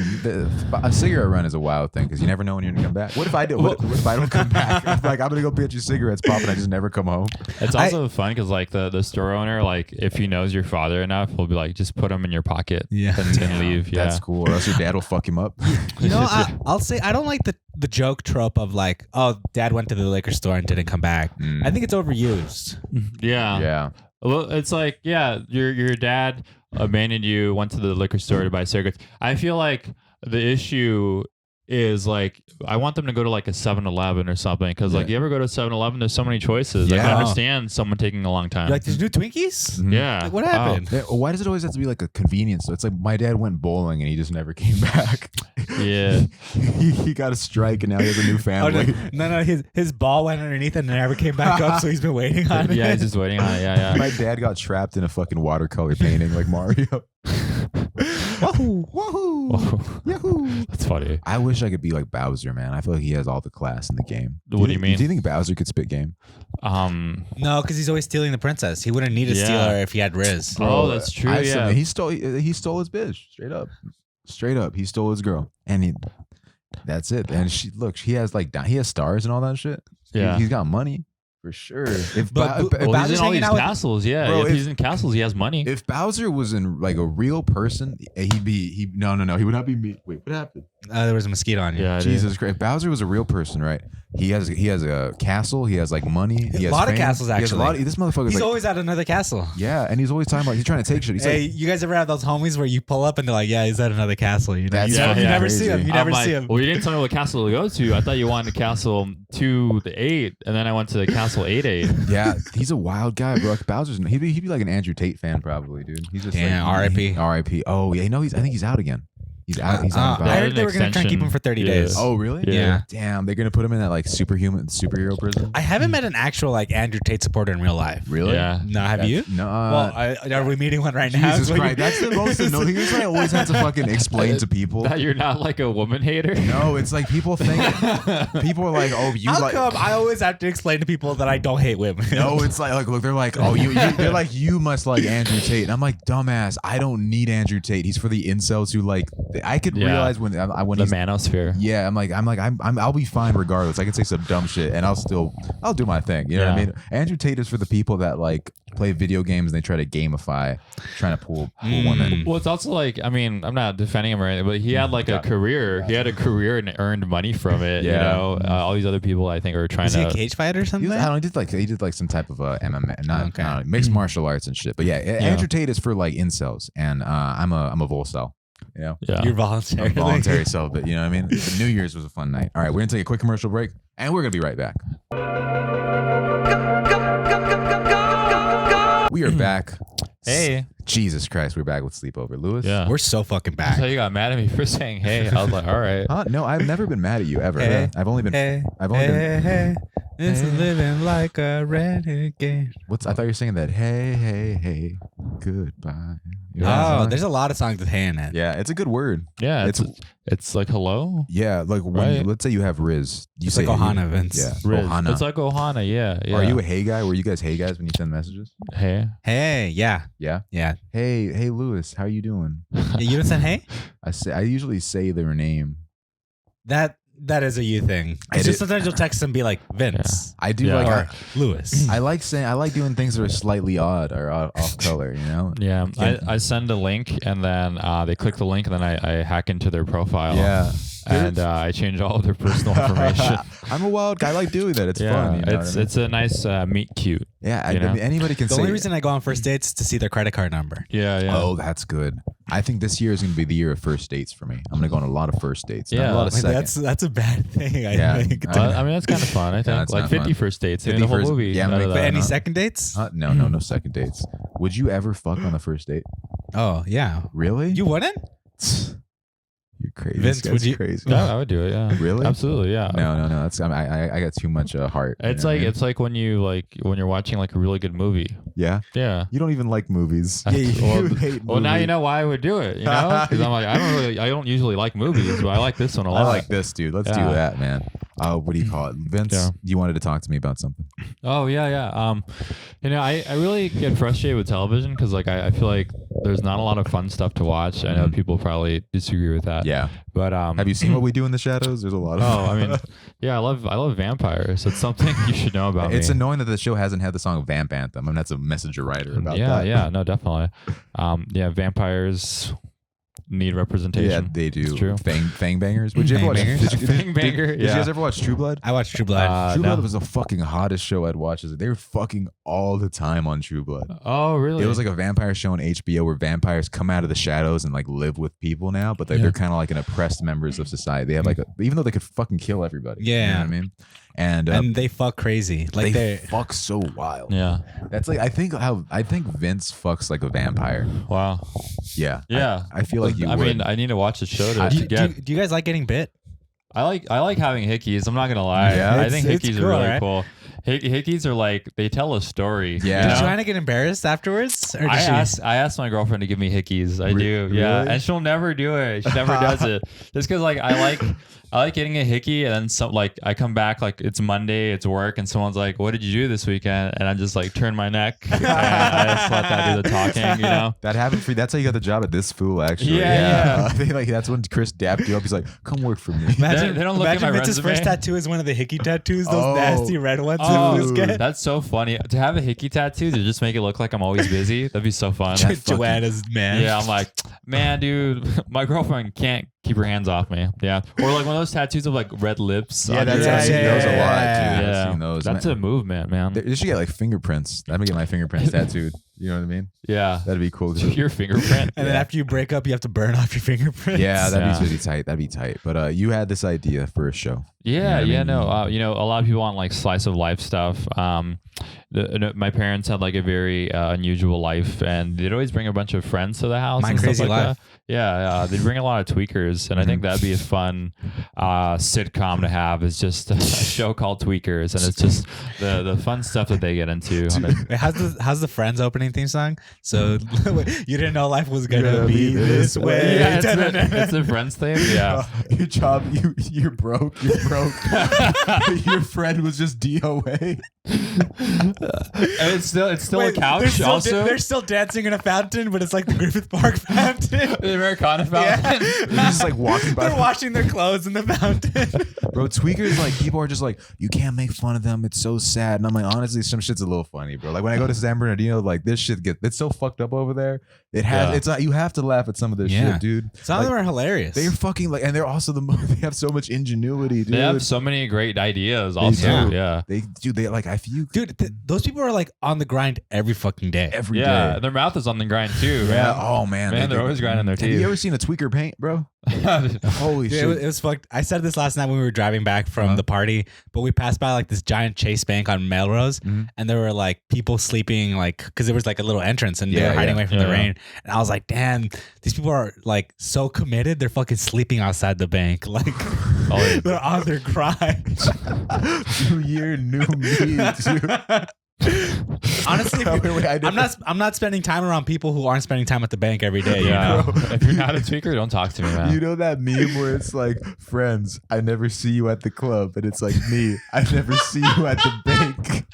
A cigarette run is a wild thing because you never know when you're gonna come back. What if I do? What if I don't come back? Like I'm gonna go get your cigarettes pop, and I just never come home. It's also fun because like the store owner, like if he knows your father enough, will be like, just put them in your pocket, Yeah. and leave. Yeah, That's cool. Or else your dad will fuck him up. You know, I'll say I don't like the joke trope of like, oh, dad went to the liquor store and didn't come back. Mm. I think it's overused. yeah. Yeah. Well, it's like, yeah, your dad abandoned you, went to the liquor store to buy cigarettes. I feel like the issue is like, I want them to go to like a 7-Eleven or something because like Yeah. you ever go to 7-Eleven, there's so many choices. I Yeah. can understand someone taking a long time. You're like, there's new Twinkies? Mhm. yeah. Like, what Wow. happened? Yeah, well, why does it always have to be like a convenience? So it's like my dad went bowling and he just never came back. Yeah. he got a strike and now he has a new Oh, family. no, his ball went underneath and never came back up, so he's been waiting on it. Yeah, he's just waiting on it. Yeah, My yeah. dad got trapped in a fucking watercolor painting like Mario. Wahoo! Wahoo! Whoa. Yahoo! That's funny. I wish I could be like Bowser, man. I feel like he has all the class in the game. What do you mean? Do you think Bowser could spit game? No, because he's always stealing the princess. He wouldn't need to Yeah. steal her if he had Riz. Oh, that's true. I Yeah. submit he stole his bitch straight up. Straight up, he stole his girl, and that's it. And he has stars and all that shit. Yeah. He's got money for sure. If But- Ba- if Well, he's Bowser's in all hanging these out with- castles. Yeah. Bro, if if- he's in castles, he has money. if Bowser was in like a real person, he would not be me. Wait, what happened? There was a mosquito on you. yeah. Jesus Christ! If Bowser was a real person, right? He has a castle. He has like money. He has lot of fame. castles, He has a actually. this motherfucker's He's like, always at another castle. yeah, and he's always talking about he's trying to take shit. He's Hey, like, you guys ever have those homies where you pull up and they're like, yeah, he's at another castle. You know, That's you, fucking you never crazy. see him. You I'm never like, see him. well, you didn't tell me what castle to go to. I thought you wanted castle 2 to 8, and then I went to the castle 8. yeah, he's a wild guy, bro. Like, Bowser's he'd be like an Andrew Tate fan probably, dude. He's just Damn, like, R.I.P.. R.I.P. Oh yeah, I think he's out again. He's out. He's out. and I about. heard they were going to try and keep him for 30 Yeah. days. Oh really? Yeah. Damn, they're gonna put him in that like superhero prison. I haven't met an actual like Andrew Tate supporter in real life. Really? Yeah. No, have you? No. Well, are we meeting one right now? Jesus Is what Christ, you- that's the most annoying thing. I always have to fucking explain to people. That you're not like a woman hater. No, it's like people think people are like, oh, you How like. come I always have to explain to people that I don't hate women? No, it's like look, they're like, oh, they're like, you must like Andrew Tate, and I'm like, dumbass, I don't need Andrew Tate. He's for the incels who like. I could Yeah. realize when The he's manosphere. yeah, I'll be fine regardless. I can say some dumb shit and I'll do my thing. You know what I Yeah. mean? Andrew Tate is for the people that like play video games and they try to gamify, trying to pull women. Well, it's also like, I mean, I'm not defending him or anything, but he had like a career. He had a career and earned money from it. You Yeah. know, all these other people I think are trying Is he to. a cage fighter or He something? was, I don't know, he did like some type of MMA, not Okay. I don't know, mixed martial arts and shit. But yeah, Andrew Tate is for like incels, and I'm a Volcel. You know, Yeah. You're I'm voluntary. voluntary celibate. You know what I mean? The New Year's was a fun night. All right, we're gonna take a quick commercial break, and we're gonna be right back. We are back. Hey. Jesus Christ, we're back with Sleepover. Lewis? Yeah. We're so fucking That's how back. you got mad at me for saying hey. I was like, all right. Huh? No, I've never been mad at you ever. Hey. I've only been. Hey, I've only been. hey, it's Hey. living like a renegade. I thought you were singing that. Hey, hey, hey, goodbye. You know that Oh, song? there's a lot of songs with hey in it. Yeah, it's a good word. Yeah. It's- It's like hello. Yeah, like when Right. let's say you have Riz. You It's say like Ohana, Vince. Yeah, Riz. Ohana. It's like Ohana. Yeah. Yeah. Are you a hey guy? Were you guys hey guys when you send messages? hey? Hey, yeah, Yeah. yeah. Hey, Lewis, how you doing? Yeah, you don't send hey? I usually say their name. That That is a you thing. It's just sometimes you'll text and be like, Vince. I do Yeah. like. Or Lewis. I like saying. I like doing things that are slightly odd or off color. You know. Yeah, I send a link and then they click the link and then I hack into their profile. Yeah. And I change all of their personal information. I'm a wild guy. I like doing that. It's Yeah, fun. You know what I mean? it's a nice meet cute. Yeah, I you know? mean, anybody can The say. only reason I go on first dates is to see their credit card number. Yeah. Oh, that's good. I think this year is going to be the year of first dates for me. I'm going to go on a lot of first dates. Yeah. Not a lot of Like, second. that's a bad thing, I Yeah. think. Well, I mean, that's kind of fun. I think it's like not 50 fun. first dates. 50 the whole first- movie. yeah, I'm out like, of But that, any huh? second dates? No second dates. Would you ever fuck on the first date? Oh, yeah. Really? You wouldn't? You're crazy. Vince, This would guy's you- crazy. Yeah, I would do it. Yeah, Really? absolutely. Yeah. No. That's I got too much heart. you It's know what I like mean? it's like when you're watching like a really good movie. Yeah. Yeah. You don't even like movies. Well, you hate Well, now movies. you know why I would do it. You know, because I'm like I don't usually like movies, but I like this one a lot. I like this, dude. Let's do Yeah. that, man. What do you call it, Vince? Yeah. You wanted to talk to me about something. Oh yeah. I really get frustrated with television because like I feel like there's not a lot of fun stuff to watch. I know people probably disagree with that. Yeah. But Have you seen What We Do in the Shadows? There's a lot of. Oh, I mean, yeah, I love vampires. It's something you should know about. It's me. annoying that the show hasn't had the song Vamp Anthem. I mean, that's a messenger writer about Yeah, that. yeah, no, definitely. Vampires need representation. Yeah, they do. It's true. Fang bangers. Would you ever watch? Fangbangers. Did you, Fangbanger, did you yeah. guys ever watch True Blood? I watched True Blood. True no. Blood was the fucking hottest show I'd watched. They were fucking all the time on True Blood. Oh, really? It was like a vampire show on HBO where vampires come out of the shadows and like live with people now, but they're kind of like an oppressed members of society. They have like even though they could fucking kill everybody. You know Yeah. what I mean? And and they fuck crazy. Like they they fuck so wild. Yeah. That's like I think Vince fucks like a vampire. Wow. Yeah. Yeah. I feel like you I would. mean, I need to watch the show to do, get. do you guys like getting bit? I like having hickeys. I'm not gonna lie. Yeah. I think It's hickeys cool, are really right? cool. Hickeys are like they tell a story. Yeah. you Did know? Joanna get embarrassed afterwards? Or did I asked my girlfriend to give me hickeys. I do, yeah, really? and she'll never do it. She never does it. Just because like I like getting a hickey, and then some like I come back like it's Monday, it's work, and someone's like, "What did you do this weekend?" And I just like turn my neck, and I just let that do the talking, you know. that happened for you. That's how you got the job at this fool, actually. Yeah. I think like that's when Chris dapped you up. He's like, "Come work for me." Imagine, They don't look at imagine my Vince's resume. first tattoo is one of the hickey tattoos, those Oh. nasty red ones that Oh, fools get. that's so funny. To have a hickey tattoo to just make it look like I'm always busy. That'd be so fun. That fucking- Joanna's man. Yeah, I'm like, man, dude, my girlfriend can't keep her hands off me. Yeah, or like one of those tattoos of like red lips. Yeah, on that's your- I've seen those a lot too. Yeah, I've seen those. that's Man, a movement, man. they should get like fingerprints. I'm gonna get my fingerprints tattooed. You know what I mean? Yeah, That'd be cool. your fingerprint. And then after you break up, you have to burn off your fingerprints. Yeah, that'd Yeah. be really tight. That'd be tight. But you had this idea for a show. Yeah, You know what I no. mean? A lot of people want like slice of life stuff. My parents had like a very unusual life, and they'd always bring a bunch of friends to the house. My and Crazy stuff like Life. That. Yeah, they'd bring a lot of tweakers, and I think that'd be a fun sitcom to have. It's just a show called Tweakers, and it's just the fun stuff that they get into. Wait, how's the Friends opening theme song? So you didn't know life was gonna be this way. Yeah, it's the Friends theme. Yeah. Your job, you're broke. You're broke. Your friend was just DOA. And it's still Wait, a couch. they're still, Also, they're still dancing in a fountain, but it's like the Griffith Park fountain. the Americana fountain. You're just like walking by. They're washing their clothes in the fountain. Bro, tweakers, like, people are just like, you can't make fun of them. It's so sad. And I'm like, honestly, some shit's a little funny, bro. Like, when I go to San Bernardino, like, this shit it's so fucked up over there. It has, Yeah. it's not, you have to laugh at some of this Yeah. shit, dude. Some Like, of them are hilarious. they're fucking, like, and they're also they have so much ingenuity, dude. They have so many great ideas. Also, do. yeah. They like, I feel Dude, those people are like on the grind every fucking day. every day. Yeah, their mouth is on the grind too. Yeah. Man. Oh, man. Man, they're always grinding their Have you teeth. ever seen a tweaker paint, bro? Holy Dude, shit. it was fucked. I said this last night when we were driving back from the party, but we passed by like this giant Chase Bank on Melrose, and there were like people sleeping, like, because there was like a little entrance and they Yeah, were hiding yeah. away from the Yeah. rain. And I was like, damn, these people are like so committed. They're fucking sleeping outside the bank. Like, yeah. they're on their grind. New year, new me, dude. Honestly, Wait, I didn't- I'm not spending time around people who aren't spending time at the bank every day. Yeah. You know? If you're not a tweaker, don't talk to me, man. You know that meme where it's like, friends, I never see you at the club, and it's like me, I never see you at the bank.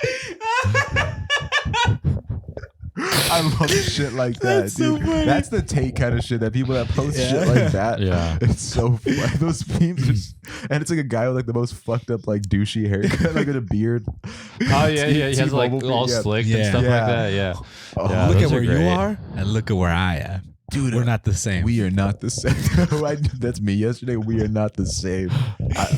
I love shit like that, That's so dude. funny. That's the Tate kind of shit that people that post shit like that. Yeah. It's so funny. Those memes are and it's like a guy with like the most fucked up like douchey haircut, like with a beard. Oh yeah, yeah. He has like T-Mobile all beard, slick Yeah. and stuff Yeah. like that. Yeah. Oh, Yeah, Look those at where you great. are and look at where I am. dude, We're not the same. We are not the same. That's me yesterday. We are not the same.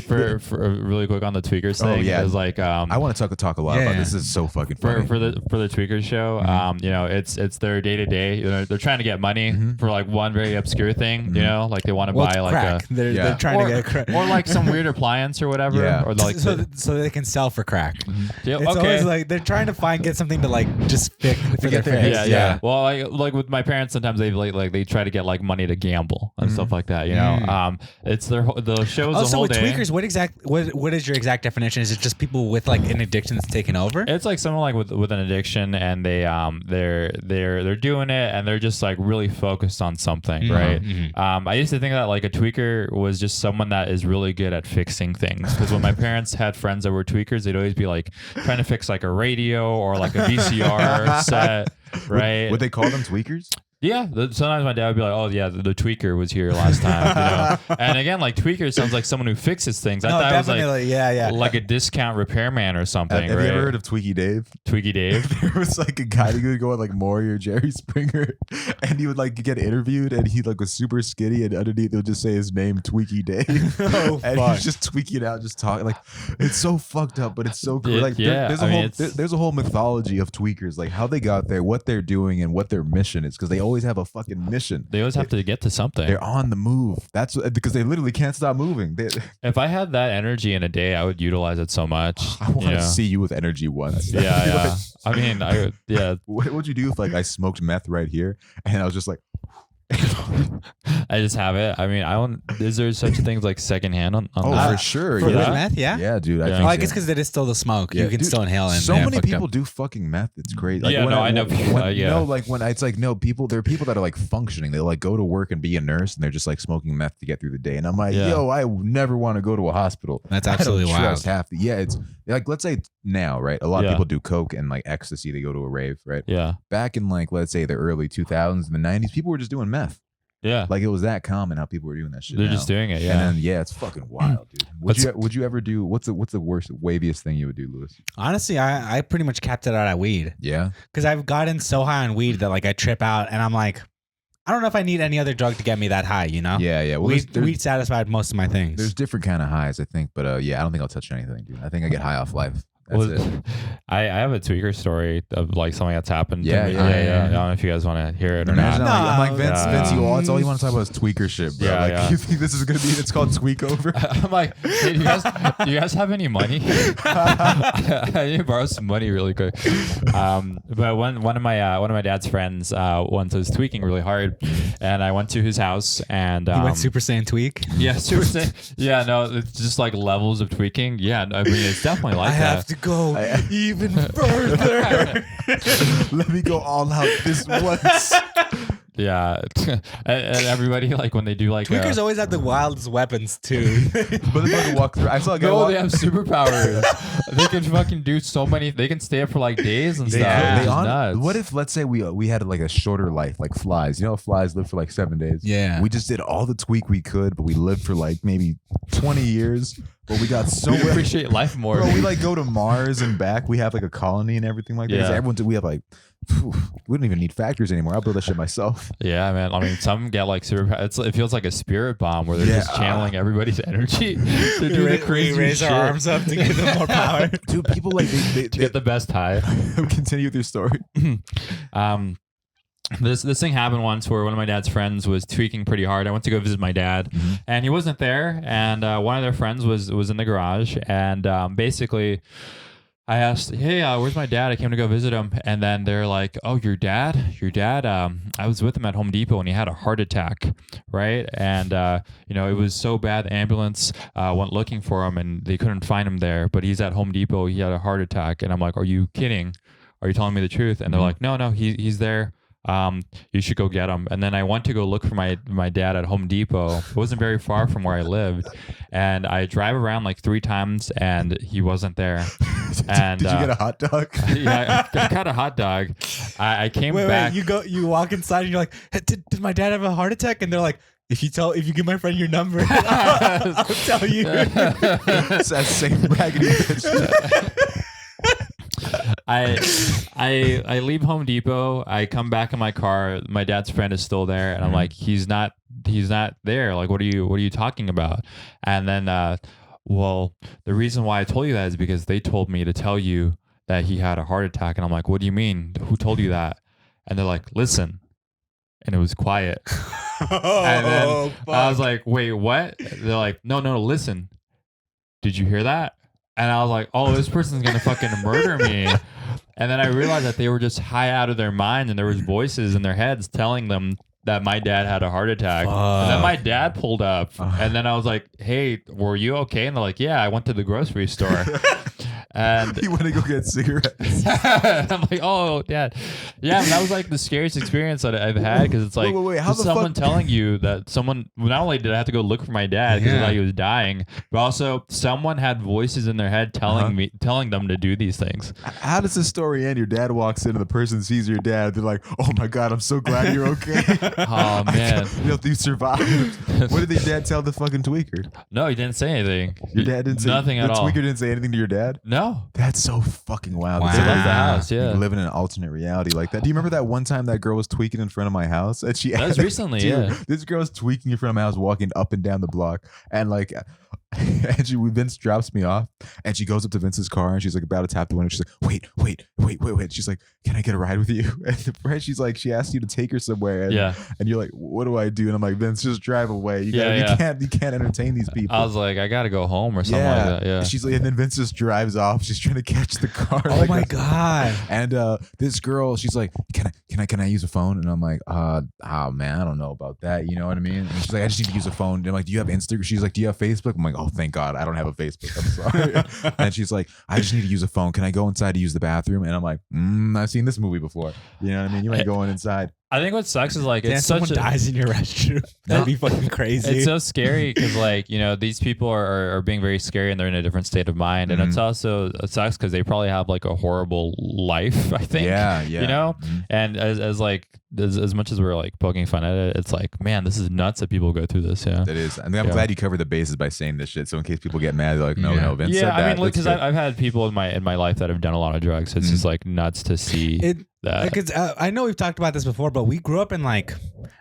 For really quick on the tweakers thing, yeah. is like I want to talk a lot about Yeah. this. This is so fucking funny. for the tweakers show, you know, it's their day to day. They're trying to get money for like one very obscure thing. You know, like they want to Well, buy it's like crack. They're Yeah. trying or, to get crack. or like some weird appliance or whatever. Yeah. Or like so they can sell for crack. yeah, It's always like they're trying to get something to like just fix for their get their face. heads. yeah, Yeah. yeah. Well, like with my parents, sometimes they like they try to get like money to gamble and stuff like that. You know, it's the show's Oh, the so whole with day. tweakers, what is your exact definition? Is it just people with like an addiction that's taken over? It's like someone like with an addiction, and they're doing it, and they're just like really focused on something, right? I used to think that like a tweaker was just someone that is really good at fixing things. Because when my parents had friends that were tweakers, they'd always be like trying to fix like a radio or like a VCR set, right? Would they call them tweakers? Yeah, sometimes my dad would be like, "Oh yeah, the tweaker was here last time," you know. And again, like tweaker sounds like someone who fixes things. I thought it was definitely. Yeah. like a discount repairman or something. Have right? you ever heard of Tweaky Dave? Tweaky Dave? There was like a guy who would go on like Maury or Jerry Springer, and he would like get interviewed, and he like was super skinny, and underneath they'll just say his name, Tweaky Dave. Oh, And fuck. he's just tweaking out, just talking. Like it's so fucked up, but it's so cool. Yeah, Like there's a I mean, whole it's- there's a whole mythology of tweakers, like how they got there, what they're doing, and what their mission is, because they always have a fucking mission. They always have to get to something. They're on the move. That's because they literally can't stop moving. If I had that energy in a day, I would utilize it so much. I want you to know? see you with energy once. Yeah, yeah. I mean, I would, yeah. What would you do if like I smoked meth right here and I was just like, I just have it. I mean, I don't. Is there such a thing as like secondhand on oh, that? for sure. For yeah. with meth, yeah. Yeah, dude. Yeah. I Well, think I guess so. because it is still the smoke. Yeah, You can dude, still inhale and so yeah, many fucked people up. do fucking meth. It's great. Yeah, when no, I know people, yeah. No, like when it's like no people. There are people that are like functioning. They like go to work and be a nurse, and they're just like smoking meth to get through the day. And I'm like, Yeah. yo, I never want to go to a hospital. That's I don't absolutely trust wild. half the. Yeah, it's like let's say now, right? A lot of Yeah. people do coke and like ecstasy. They go to a rave, right? Yeah, Back in like let's say the early 2000s and the 90s, people were just doing meth. yeah. Like it was that common how people were doing that shit. They're now. just doing it. And Yeah. then, yeah, it's fucking wild, dude. Would you ever do what's the worst waviest thing you would do, Lewis? Honestly, I pretty much capped it out at weed Yeah. because I've gotten so high on weed that like I trip out and I'm like, I don't know if I need any other drug to get me that high. You know? Yeah, yeah. Well, Weed satisfied most of my things. there's different kind of highs, I think, but yeah, I don't think I'll touch anything, dude. I think I get high off life. That's Well, it. I have a tweaker story of like something that's happened. to Yeah, me. yeah. I don't know if you guys want to hear it or Imagine not. I'm like Vince, Yeah, Vince, yeah. that's all you want to talk about is tweaker shit, bro. Yeah, like yeah. you think this is gonna be? It's called tweak over. I'm like, hey, do you guys have any money? I need to borrow some money really quick. But one of my dad's friends once was tweaking really hard, and I went to his house and you went Super Saiyan tweak. yeah, Super Saiyan. Yeah, no, it's just like levels of tweaking. Yeah, I mean it's definitely like that. to go even further. Let me go all out this once. Yeah, and everybody like when they do like Tweakers always have the wildest weapons too. But if I could walk through, I saw a guy. no, walk, they have superpowers. They can fucking do so many. They can stay up for like days and They, stuff. Yeah. It's they just on, nuts. what if, let's say, we had like a shorter life, like flies? You know, flies live for like 7 days. Yeah. We just did all the tweak we could, but we lived for like maybe 20 years. But we got so we appreciate life more? Bro, we like go to Mars and back. We have like a colony and everything like that. 'Cause Yeah. Everyone, we have like, we don't even need factories anymore. I'll build that shit myself. Yeah, man. I mean, some get like super. It feels like a spirit bomb where they're Yeah. just channeling everybody's energy. They're doing the crazy raise shit our arms up to give them more power. Dude, people like they to get the best high. continue with your story. This thing happened once where one of my dad's friends was tweaking pretty hard. I went to go visit my dad, and he wasn't there. And one of their friends was in the garage, and basically, I asked, "Hey, where's my dad? I came to go visit him." And then they're like, "Oh, your dad? I was with him at Home Depot, and he had a heart attack, right? And it was so bad. The ambulance went looking for him, and they couldn't find him there. But he's at Home Depot. He had a heart attack." And I'm like, "Are you kidding? Are you telling me the truth?" And they're like, "No, he's there. You should go get him." And then I went to go look for my dad at Home Depot. It wasn't very far from where I lived, and I drive around like 3 times, and he wasn't there. And did you get a hot dog? yeah, I got a hot dog. I came Wait, back. you walk inside and you're like, hey, did my dad have a heart attack? And they're like, if you give my friend your number, I'll tell you. It's that same raggedy bitch. I leave Home Depot. I come back in my car. My dad's friend is still there, and I'm like, he's not there. Like, what are you talking about? And then, well, the reason why I told you that is because they told me to tell you that he had a heart attack. And I'm like, what do you mean? Who told you that? And they're like, listen. And it was quiet. And then I was like, wait, what? They're like, no, listen. Did you hear that? And I was like, oh, this person's going to fucking murder me. And then I realized that they were just high out of their mind, and there was voices in their heads telling them that my dad had a heart attack. And then my dad pulled up, and then I was like, hey, were you okay? And they're like, yeah, I went to the grocery store. And You want to go get cigarettes? I'm like, oh, Dad. Yeah, that was like the scariest experience that I've had, because it's like Wait, how the someone fuck- telling you that someone, not only did I have to go look for my dad because I thought he was dying, but also someone had voices in their head telling them to do these things. How does this story end? Your dad walks in and the person sees your dad. They're like, oh my God, I'm so glad you're okay. Oh, man. You survived. What did the dad tell the fucking tweaker? No, he didn't say anything. Your dad didn't say nothing at all. The tweaker didn't say anything to your dad? No. That's so fucking wild. Wow. It's They like left the house, you yeah. live in an alternate reality like that. Do you remember that one time that girl was tweaking in front of my house? And she That was recently, Dude, yeah. This girl was tweaking in front of my house, walking up and down the block. And like, Vince drops me off, and she goes up to Vince's car, and she's like about to tap the window. She's like, wait. She's like, can I get a ride with you? And the friend, she's like, she asked you to take her somewhere. And, Yeah. And you're like, what do I do? And I'm like, Vince, just drive away. You can't entertain these people. I was like, I got to go home or something like that. Yeah. She's like, and then Vince just drives off. She's trying to catch the car. Oh my God. And this girl, she's like, can I use a phone? And I'm like, oh man, I don't know about that. You know what I mean? And she's like, I just need to use a phone. And I'm like, do you have Instagram? She's like, do you have Facebook? I'm like, oh, thank God, I don't have a Facebook. I'm sorry. And she's like, I just need to use a phone. Can I go inside to use the bathroom? And I'm like, I've seen this movie before. You know what I mean? You ain't going inside. I think what sucks is like, Damn, it's someone such a, dies in your restroom. That'd be fucking crazy. it's so scary because like, you know, these people are being very scary and they're in a different state of mind. And it's also, it sucks because they probably have like a horrible life, I think. Yeah. You know? And as much as we're like poking fun at it, it's like, man, this is nuts that people go through this. Yeah. It is. I mean, I'm glad you covered the bases by saying this shit. So in case people get mad, they're like, no, Vince said Yeah, that. I mean, look, That's because good. I've had people in my life that have done a lot of drugs. It's just like nuts to see that. Like I know we've talked about this before, but we grew up in like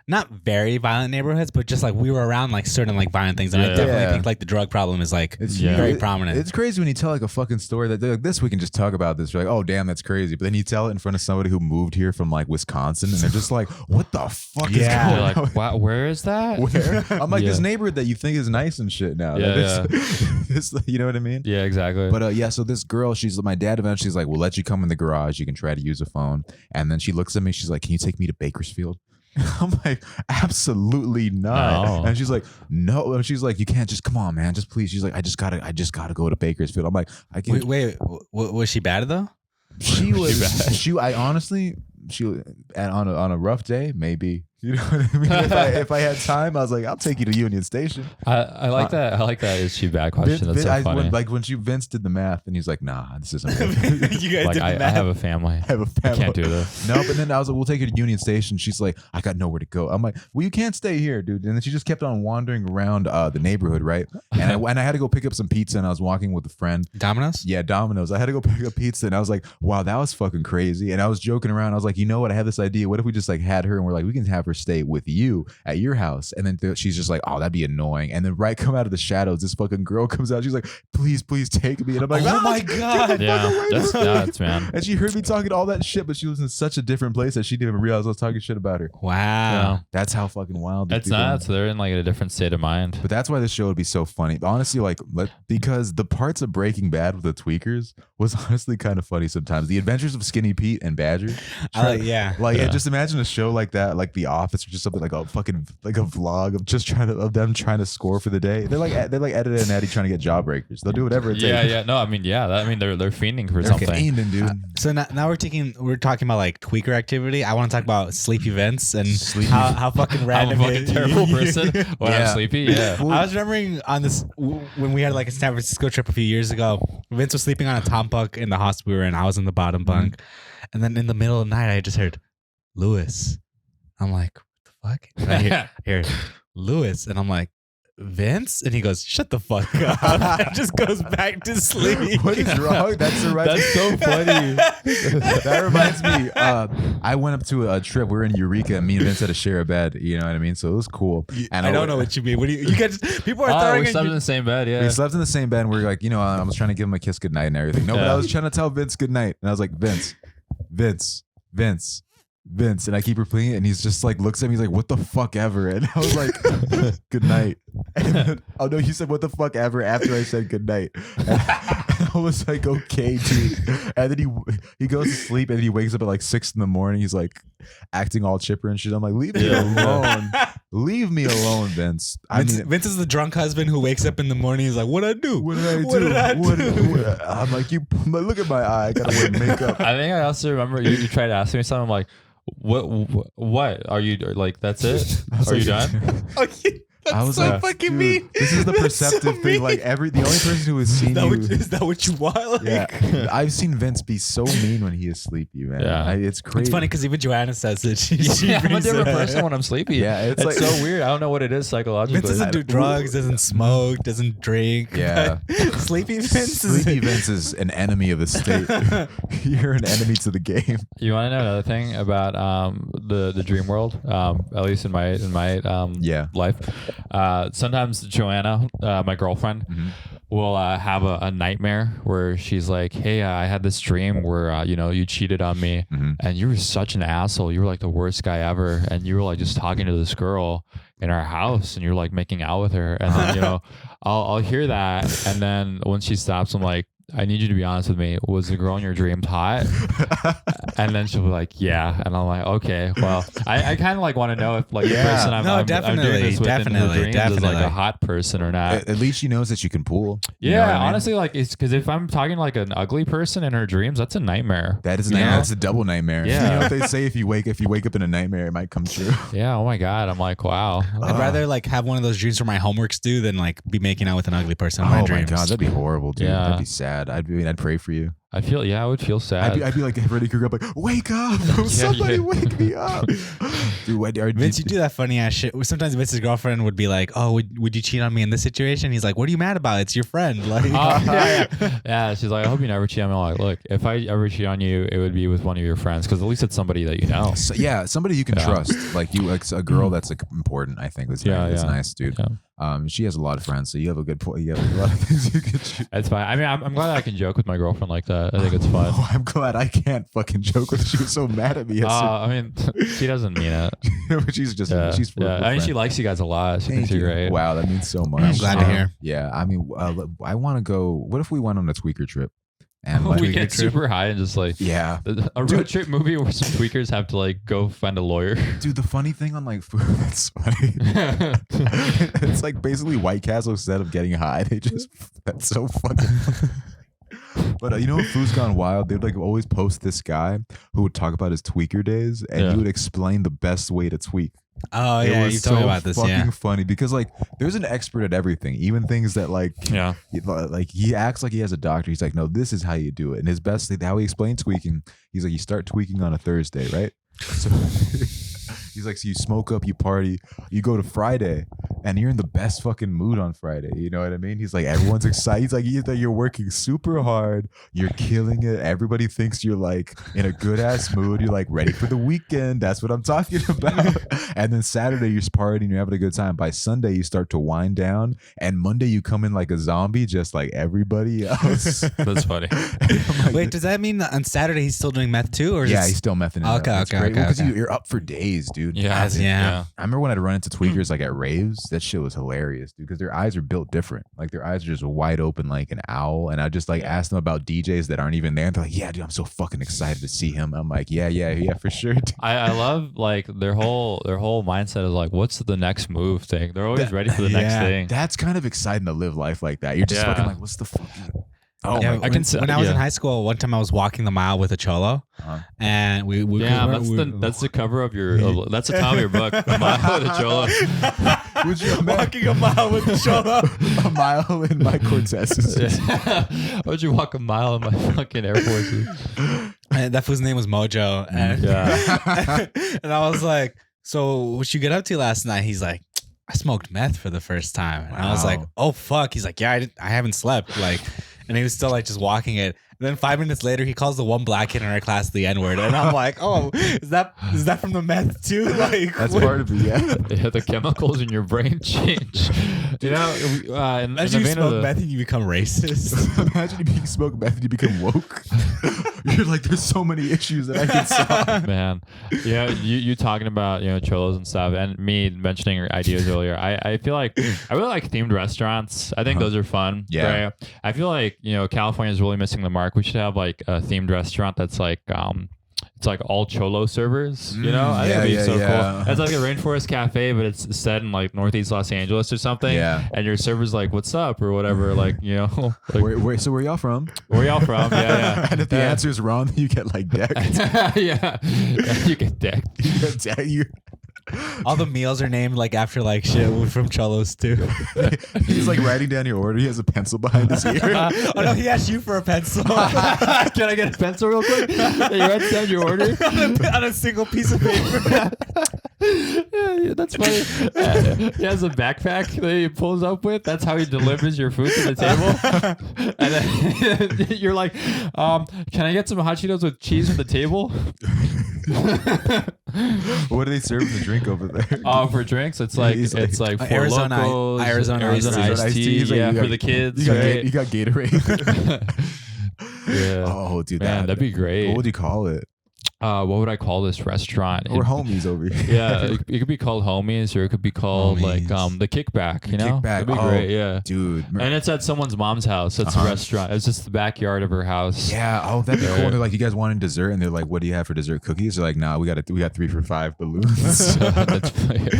not very violent neighborhoods, but just like we were around like certain like violent things. And I definitely think like the drug problem is like very prominent. It's crazy when you tell like a fucking story that they're like, this we can just talk about this. You're like, oh damn, that's crazy. But then you tell it in front of somebody who moved here from like Wisconsin, and they're just like, what the fuck is going They're on? like, wow, where is that? Where? I'm like, this neighborhood that you think is nice and shit now. Yeah, This, you know what I mean? Yeah, exactly. But so this girl, my dad eventually is like, we'll let you come in the garage. You can try to use a phone. And then she looks at me. She's like, can you take me to Bakersfield? I'm like, absolutely not. No. And she's like, no. And she's like, you can't just come on, man. Just please. She's like, I just gotta go to Bakersfield. I'm like, I can't. Wait, was she bad though? She was. I honestly. On a rough day, maybe. You know what I mean? If I had time, I was like, I'll take you to Union Station. I like that. I like that. Is she bad question? That's so funny. When Vince did the math, and he's like, nah, this isn't working. You guys Like did the I math. have a family. I have a family. I can't do this. No, but then I was like, we'll take you to Union Station. She's like, I got nowhere to go. I'm like, well, you can't stay here, dude. And then she just kept on wandering around the neighborhood, right? And I had to go pick up some pizza, and I was walking with a friend. Domino's? Yeah, Domino's. I had to go pick up pizza, and I was like, wow, that was fucking crazy. And I was joking around. I was like, you know what? I have this idea. What if we just like had her, and we're like, we can have her stay with you at your house? And then she's just like, oh, that'd be annoying. And then right come out of the shadows, this fucking girl comes out. She's like, please take me. And I'm like, Oh my get the God. fuck Yeah, away that's from me. nuts, man. And she heard me talking all that shit, but she was in such a different place that she didn't even realize I was talking shit about her. Wow. Yeah. That's how fucking wild these It's people are. nuts. They're in like a different state of mind. But that's why this show would be so funny. Honestly, like, because the parts of Breaking Bad with the tweakers was honestly kind of funny sometimes. The Adventures of Skinny Pete and Badger. Yeah. Just imagine a show like that, like The office or just something like a fucking like a vlog of them trying to score for the day. They're like Editor and Eddie trying to get jawbreakers. They'll do whatever it takes. Yeah. No, I mean, they're fiending for something. Fiending, dude. So now we're talking about like tweaker activity. I want to talk about sleep events and how fucking random. I'm a fucking terrible person when I'm sleepy. Yeah. I was remembering on this when we had like a San Francisco trip a few years ago. Vince was sleeping on a top bunk in the hospital we were in. I was in the bottom bunk, and then in the middle of the night, I just heard Lewis. I'm like, what the fuck? And I hear Lewis, and I'm like, Vince? And he goes, shut the fuck up. And just goes back to sleep. What is wrong? That's so funny. That reminds me, I went up to a trip. We were in Eureka, and me and Vince had to share a bed. You know what I mean? So it was cool. And I don't know what you mean. What do you guys? People are throwing. We slept in the same bed. Yeah, we slept in the same bed. And we were like, I was trying to give him a kiss goodnight and everything. No, but I was trying to tell Vince goodnight, and I was like, Vince, and I keep repeating it, and he's just like looks at me, he's like, what the fuck ever? And I was like, good night. And then, oh no, he said what the fuck ever after I said good night. And I was like, okay, dude. And then he goes to sleep, and then he wakes up at like 6 a.m. He's like acting all chipper and shit. I'm like, leave me alone. Leave me alone, Vince. Vince is the drunk husband who wakes up in the morning. He's like, "What did I do? What did I do? I'm like, look at my eye. I gotta wear makeup." I think I also remember you tried to ask me something. I'm like, what are you like? That's it? Are you done? I was so fucking mean. This is the perceptive thing. Mean. Like the only person who has seen you. Is that what you want? Like? Yeah, I've seen Vince be so mean when he is sleepy, man. Yeah, it's crazy. It's funny because even Joanna says it. I'm a different person when I'm sleepy. Yeah, it's like, so weird. I don't know what it is psychologically. Vince doesn't do drugs, doesn't smoke, doesn't drink. Yeah, sleepy Vince. Sleepy Vince is an enemy of the state. You're an enemy to the game. You want to know another thing about the dream world? At least in my life. Sometimes Joanna, my girlfriend, will have a nightmare where she's like, hey, I had this dream where, you cheated on me and you were such an asshole. You were like the worst guy ever. And you were like just talking to this girl in our house and you're like making out with her. And then, I'll hear that. And then when she stops, I'm like, I need you to be honest with me. Was the girl in your dreams hot? And then she'll be like, yeah. And I'm like, okay, well, I kind of like want to know if like the person I'm doing this with in her dreams is like a hot person or not. At least she knows that she can pull. Yeah, honestly, like it's because if I'm talking like an ugly person in her dreams, that's a nightmare. That is a nightmare. That's a double nightmare. Yeah. You know what they say? If you wake up in a nightmare, it might come true. Yeah. Oh my God. I'm like, wow. I'd rather like have one of those dreams where my homework's due than like be making out with an ugly person in my dreams. Oh my God, that'd be horrible, dude. Yeah. That'd be sad. I'd pray for you. I would feel sad. I'd be like Freddy Krueger, like, wake up! Somebody wake me up! Dude, Vince, you do that funny ass shit. Sometimes Vince's girlfriend would be like, "Oh, would you cheat on me in this situation?" He's like, "What are you mad about? It's your friend." Like, yeah. She's like, "I hope you never cheat on me." I'm like, look, if I ever cheat on you, it would be with one of your friends because at least it's somebody that you know. So, yeah, somebody you can trust, like you, like a girl that's like important. I think it's nice, dude. Yeah. She has a lot of friends, so you have a good point. You have a lot of things you can choose. It's fine. I mean, I'm glad I can joke with my girlfriend like that. I think it's fun. Oh, I'm glad I can't fucking joke with her. She was so mad at me. I mean, she doesn't mean it. She's just, she's I mean, she likes you guys a lot. She thinks you're great. Wow, that means so much. I'm glad to hear. Yeah, I mean, I want to go. What if we went on a tweaker trip? And we get super high and just like a road trip movie where some tweakers have to like go find a lawyer. Dude, the funny thing on like food, that's funny. It's like basically White Castle instead of getting high. That's so fucking. But you know what, Food's Gone Wild, they would like always post this guy who would talk about his tweaker days, and he would explain the best way to tweak. Oh yeah, you told me about this. Fucking funny because like there's an expert at everything, even things that like like he acts like he has a doctor. He's like, no, this is how you do it. And his best thing, how he explains tweaking, he's like, you start tweaking on a Thursday, right? So he's like, so you smoke up, you party, you go to Friday, and you're in the best fucking mood on Friday. You know what I mean? He's like, everyone's excited. He's like, you're working super hard, you're killing it. Everybody thinks you're like in a good ass mood. You're like ready for the weekend. That's what I'm talking about. And then Saturday you're partying, you're having a good time. By Sunday you start to wind down, and Monday you come in like a zombie, just like everybody else. That's funny. Like, wait, does that mean that on Saturday he's still doing meth too, or he's still mething it up. Okay. Because you're up for days, dude. Yeah. I remember when I'd run into tweakers like at raves, that shit was hilarious, dude. Because their eyes are built different. Like their eyes are just wide open like an owl. And I just like asked them about DJs that aren't even there. And they're like, yeah, dude, I'm so fucking excited to see him. I'm like, yeah, for sure. Dude. I love like their whole mindset is like, what's the next move thing? They're always ready for the next thing. That's kind of exciting to live life like that. You're just fucking like, what's the fucking. Oh, yeah, my when I was in high school, one time I was walking the mile with a cholo, and we that's the cover of your that's the title of your book, A Mile with a Cholo. Would you walking a mile with a cholo? A mile in my Cortezes. Why would you walk a mile in my fucking Air Forces? And that fool's name was Mojo, and and I was like, so what you get up to last night? He's like, I smoked meth for the first time, and I was like, oh fuck. He's like, yeah, I haven't slept, like. And he was still like just walking it. And then 5 minutes later, he calls the one black kid in our class the N-word. And I'm like, oh, is that from the meth too? Like that's part of it, yeah. The chemicals in your brain change. You know, imagine you smoke meth and you become racist. Imagine you smoke meth and you become woke. You're like, there's so many issues that I can solve. Man, yeah, you talking about cholos and stuff, and me mentioning your ideas earlier. I feel like I really like themed restaurants. I think those are fun. Yeah, right? I feel like California is really missing the mark. We should have like a themed restaurant that's like it's like all cholo servers, I think it'd be so cool. It's like a rainforest cafe, but it's set in like Northeast Los Angeles or something. Yeah. And your server's like, "What's up?" or whatever. Like, like, so where y'all from? Where y'all from? Yeah. And if the answer is wrong, you get like decked. yeah, you get decked. All the meals are named like after like shit from cholos too. He's like writing down your order. He has a pencil behind his ear. Oh no, he asked you for a pencil. Can I get a pencil real quick? You write down your order on a single piece of paper. Yeah, that's funny. He has a backpack that he pulls up with. That's how he delivers your food to the table. And then you're like, can I get some hot Cheetos with cheese at the table? What do they serve in the drink over there? For drinks, it's like for Arizona iced tea. Yeah, for the kids. You got Gatorade. Yeah. Oh, dude, that'd be great. What would you call it? What would I call this restaurant? We're homies over here. Yeah, it could be called Homies, or it could be called like the Kickback. Kickback. That'd be great. Yeah, dude. And it's at someone's mom's house. It's a restaurant. It's just the backyard of her house. Yeah. Oh, that'd be cool. And they're like, "You guys wanted dessert?" And they're like, "What do you have for dessert? Cookies?" They're like, "Nah, we got 3 for $5 balloons."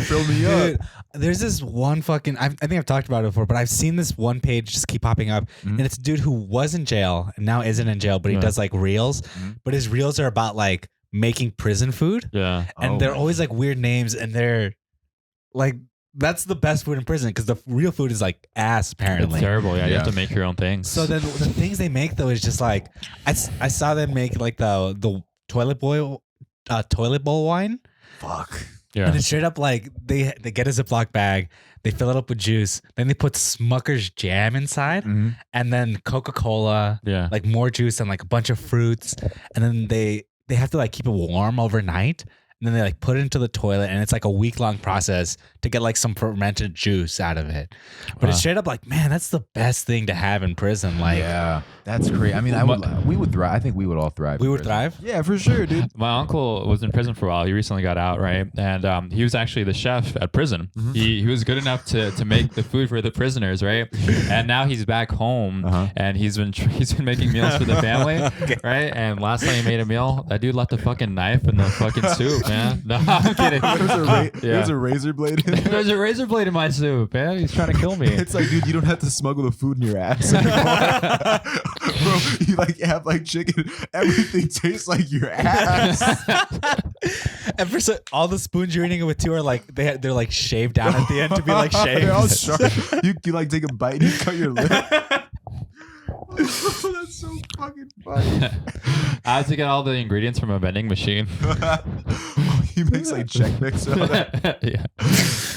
Fill me up. Dude, there's this one fucking. I think I've talked about it before, but I've seen this one page just keep popping up, and it's a dude who was in jail and now isn't in jail, but he does like reels. But his reels are about like making prison food, and they're always like weird names, and they're like, that's the best food in prison because the real food is like ass apparently. It's terrible. Yeah, you have to make your own things. So then the things they make though is just like I saw them make like the toilet bowl wine. Fuck. Yeah. And it's straight up like they get a Ziploc bag, they fill it up with juice, then they put Smucker's jam inside, and then Coca-Cola, like more juice and like a bunch of fruits, and then they have to like keep it warm overnight, and then they like put it into the toilet, and it's like a week-long process to get like some fermented juice out of it. But it's straight up like, man, that's the best thing to have in prison. Like, yeah, that's great. I mean, we would thrive. I think we would all thrive. We would thrive? Yeah, for sure, dude. My uncle was in prison for a while. He recently got out, right? And he was actually the chef at prison. He was good enough to make the food for the prisoners, right? And now he's back home, and he's been making meals for the family, right? And last time he made a meal, that dude left a fucking knife in the fucking soup, man. No, I'm kidding. There's a razor blade in there. There's a razor blade in my soup, man. He's trying to kill me. It's like, dude, you don't have to smuggle the food in your ass anymore. Bro, you like have like chicken. Everything tastes like your ass. And for all the spoons you're eating it with too are like they're like shaved down at the end to be like shaved. They're all sharp. You like take a bite and you cut your lip. Oh, that's so fucking funny. I had to get all the ingredients from a vending machine. He makes like Chex Mix. Yeah.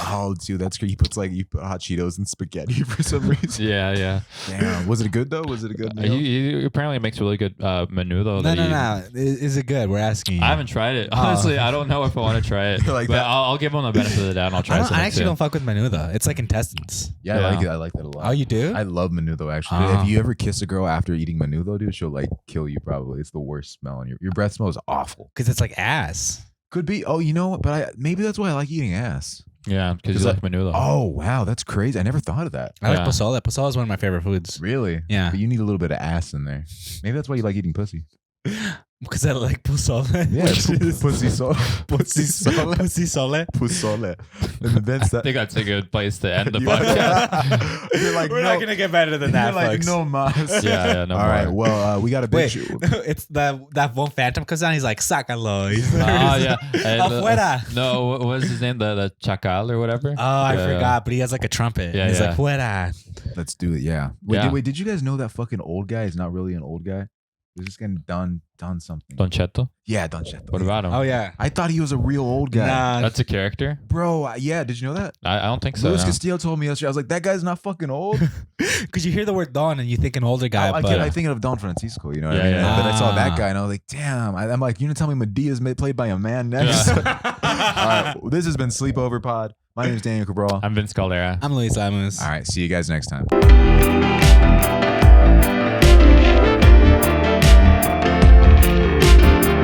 Oh, dude, that's great. You put hot Cheetos and spaghetti for some reason. Yeah. Damn. Was it good though? Was it a good meal? He apparently makes really good menu though. No. Is it good? We're asking you. I haven't tried it. Honestly, I don't know if I want to try it. But I'll give him the benefit of the doubt and I'll try something. I actually don't fuck with menudo. It's like intestines. Yeah, I like it. I like that a lot. Oh, you do? I love menudo actually. If you ever kiss a girl after eating menudo, dude, she'll like kill you probably. It's the worst smell, and your breath smells awful. Because it's like ass. Could be. Oh, you know what? But maybe that's why I like eating ass. Yeah, because you like menudo. Oh wow, that's crazy. I never thought of that. I like Yeah. pozole. Pozole is one of my favorite foods. Really? Yeah. But you need a little bit of ass in there. Maybe that's why you like eating pussy. Because I like pozole. Yeah, pussy sole. Pussy sole. Pussy sole. Pusole. And the Vince I think that's a good place to end the You- podcast. You're like, We're not gonna get better than that, You're like, folks. no mas. Yeah, no All right. more. Well, we got a Wait, big. it's that one phantom comes down. He's like, "Sácalo." He's Yeah. And, Afuera. no, what was his name? The Chacal or whatever? Oh, I Yeah. forgot, but he has like a trumpet. Yeah, He's yeah. like, "Fuera." Let's do it. Yeah. Wait, Yeah. Did you guys know that fucking old guy is not really an old guy? He's just getting done something. Don Cheto? Yeah, Don Cheto. What about him? Oh yeah. I thought he was a real old guy. Nah. That's a character? Bro, yeah, did you know that? I don't think so. Luis no. Castillo told me yesterday. I was like, that guy's not fucking old. Because you hear the word Don and you think an older guy, I but think of Don Francisco, you know what Yeah, I mean? yeah. But I saw that Ah. guy and I was like, damn. I'm like, you gonna tell me Medea's played by a man next? Yeah. All right, well, this has been Sleepover Pod. My name is Daniel Cabral. I'm Vince Caldera. I'm Luis Lamus. All right, see you guys next time.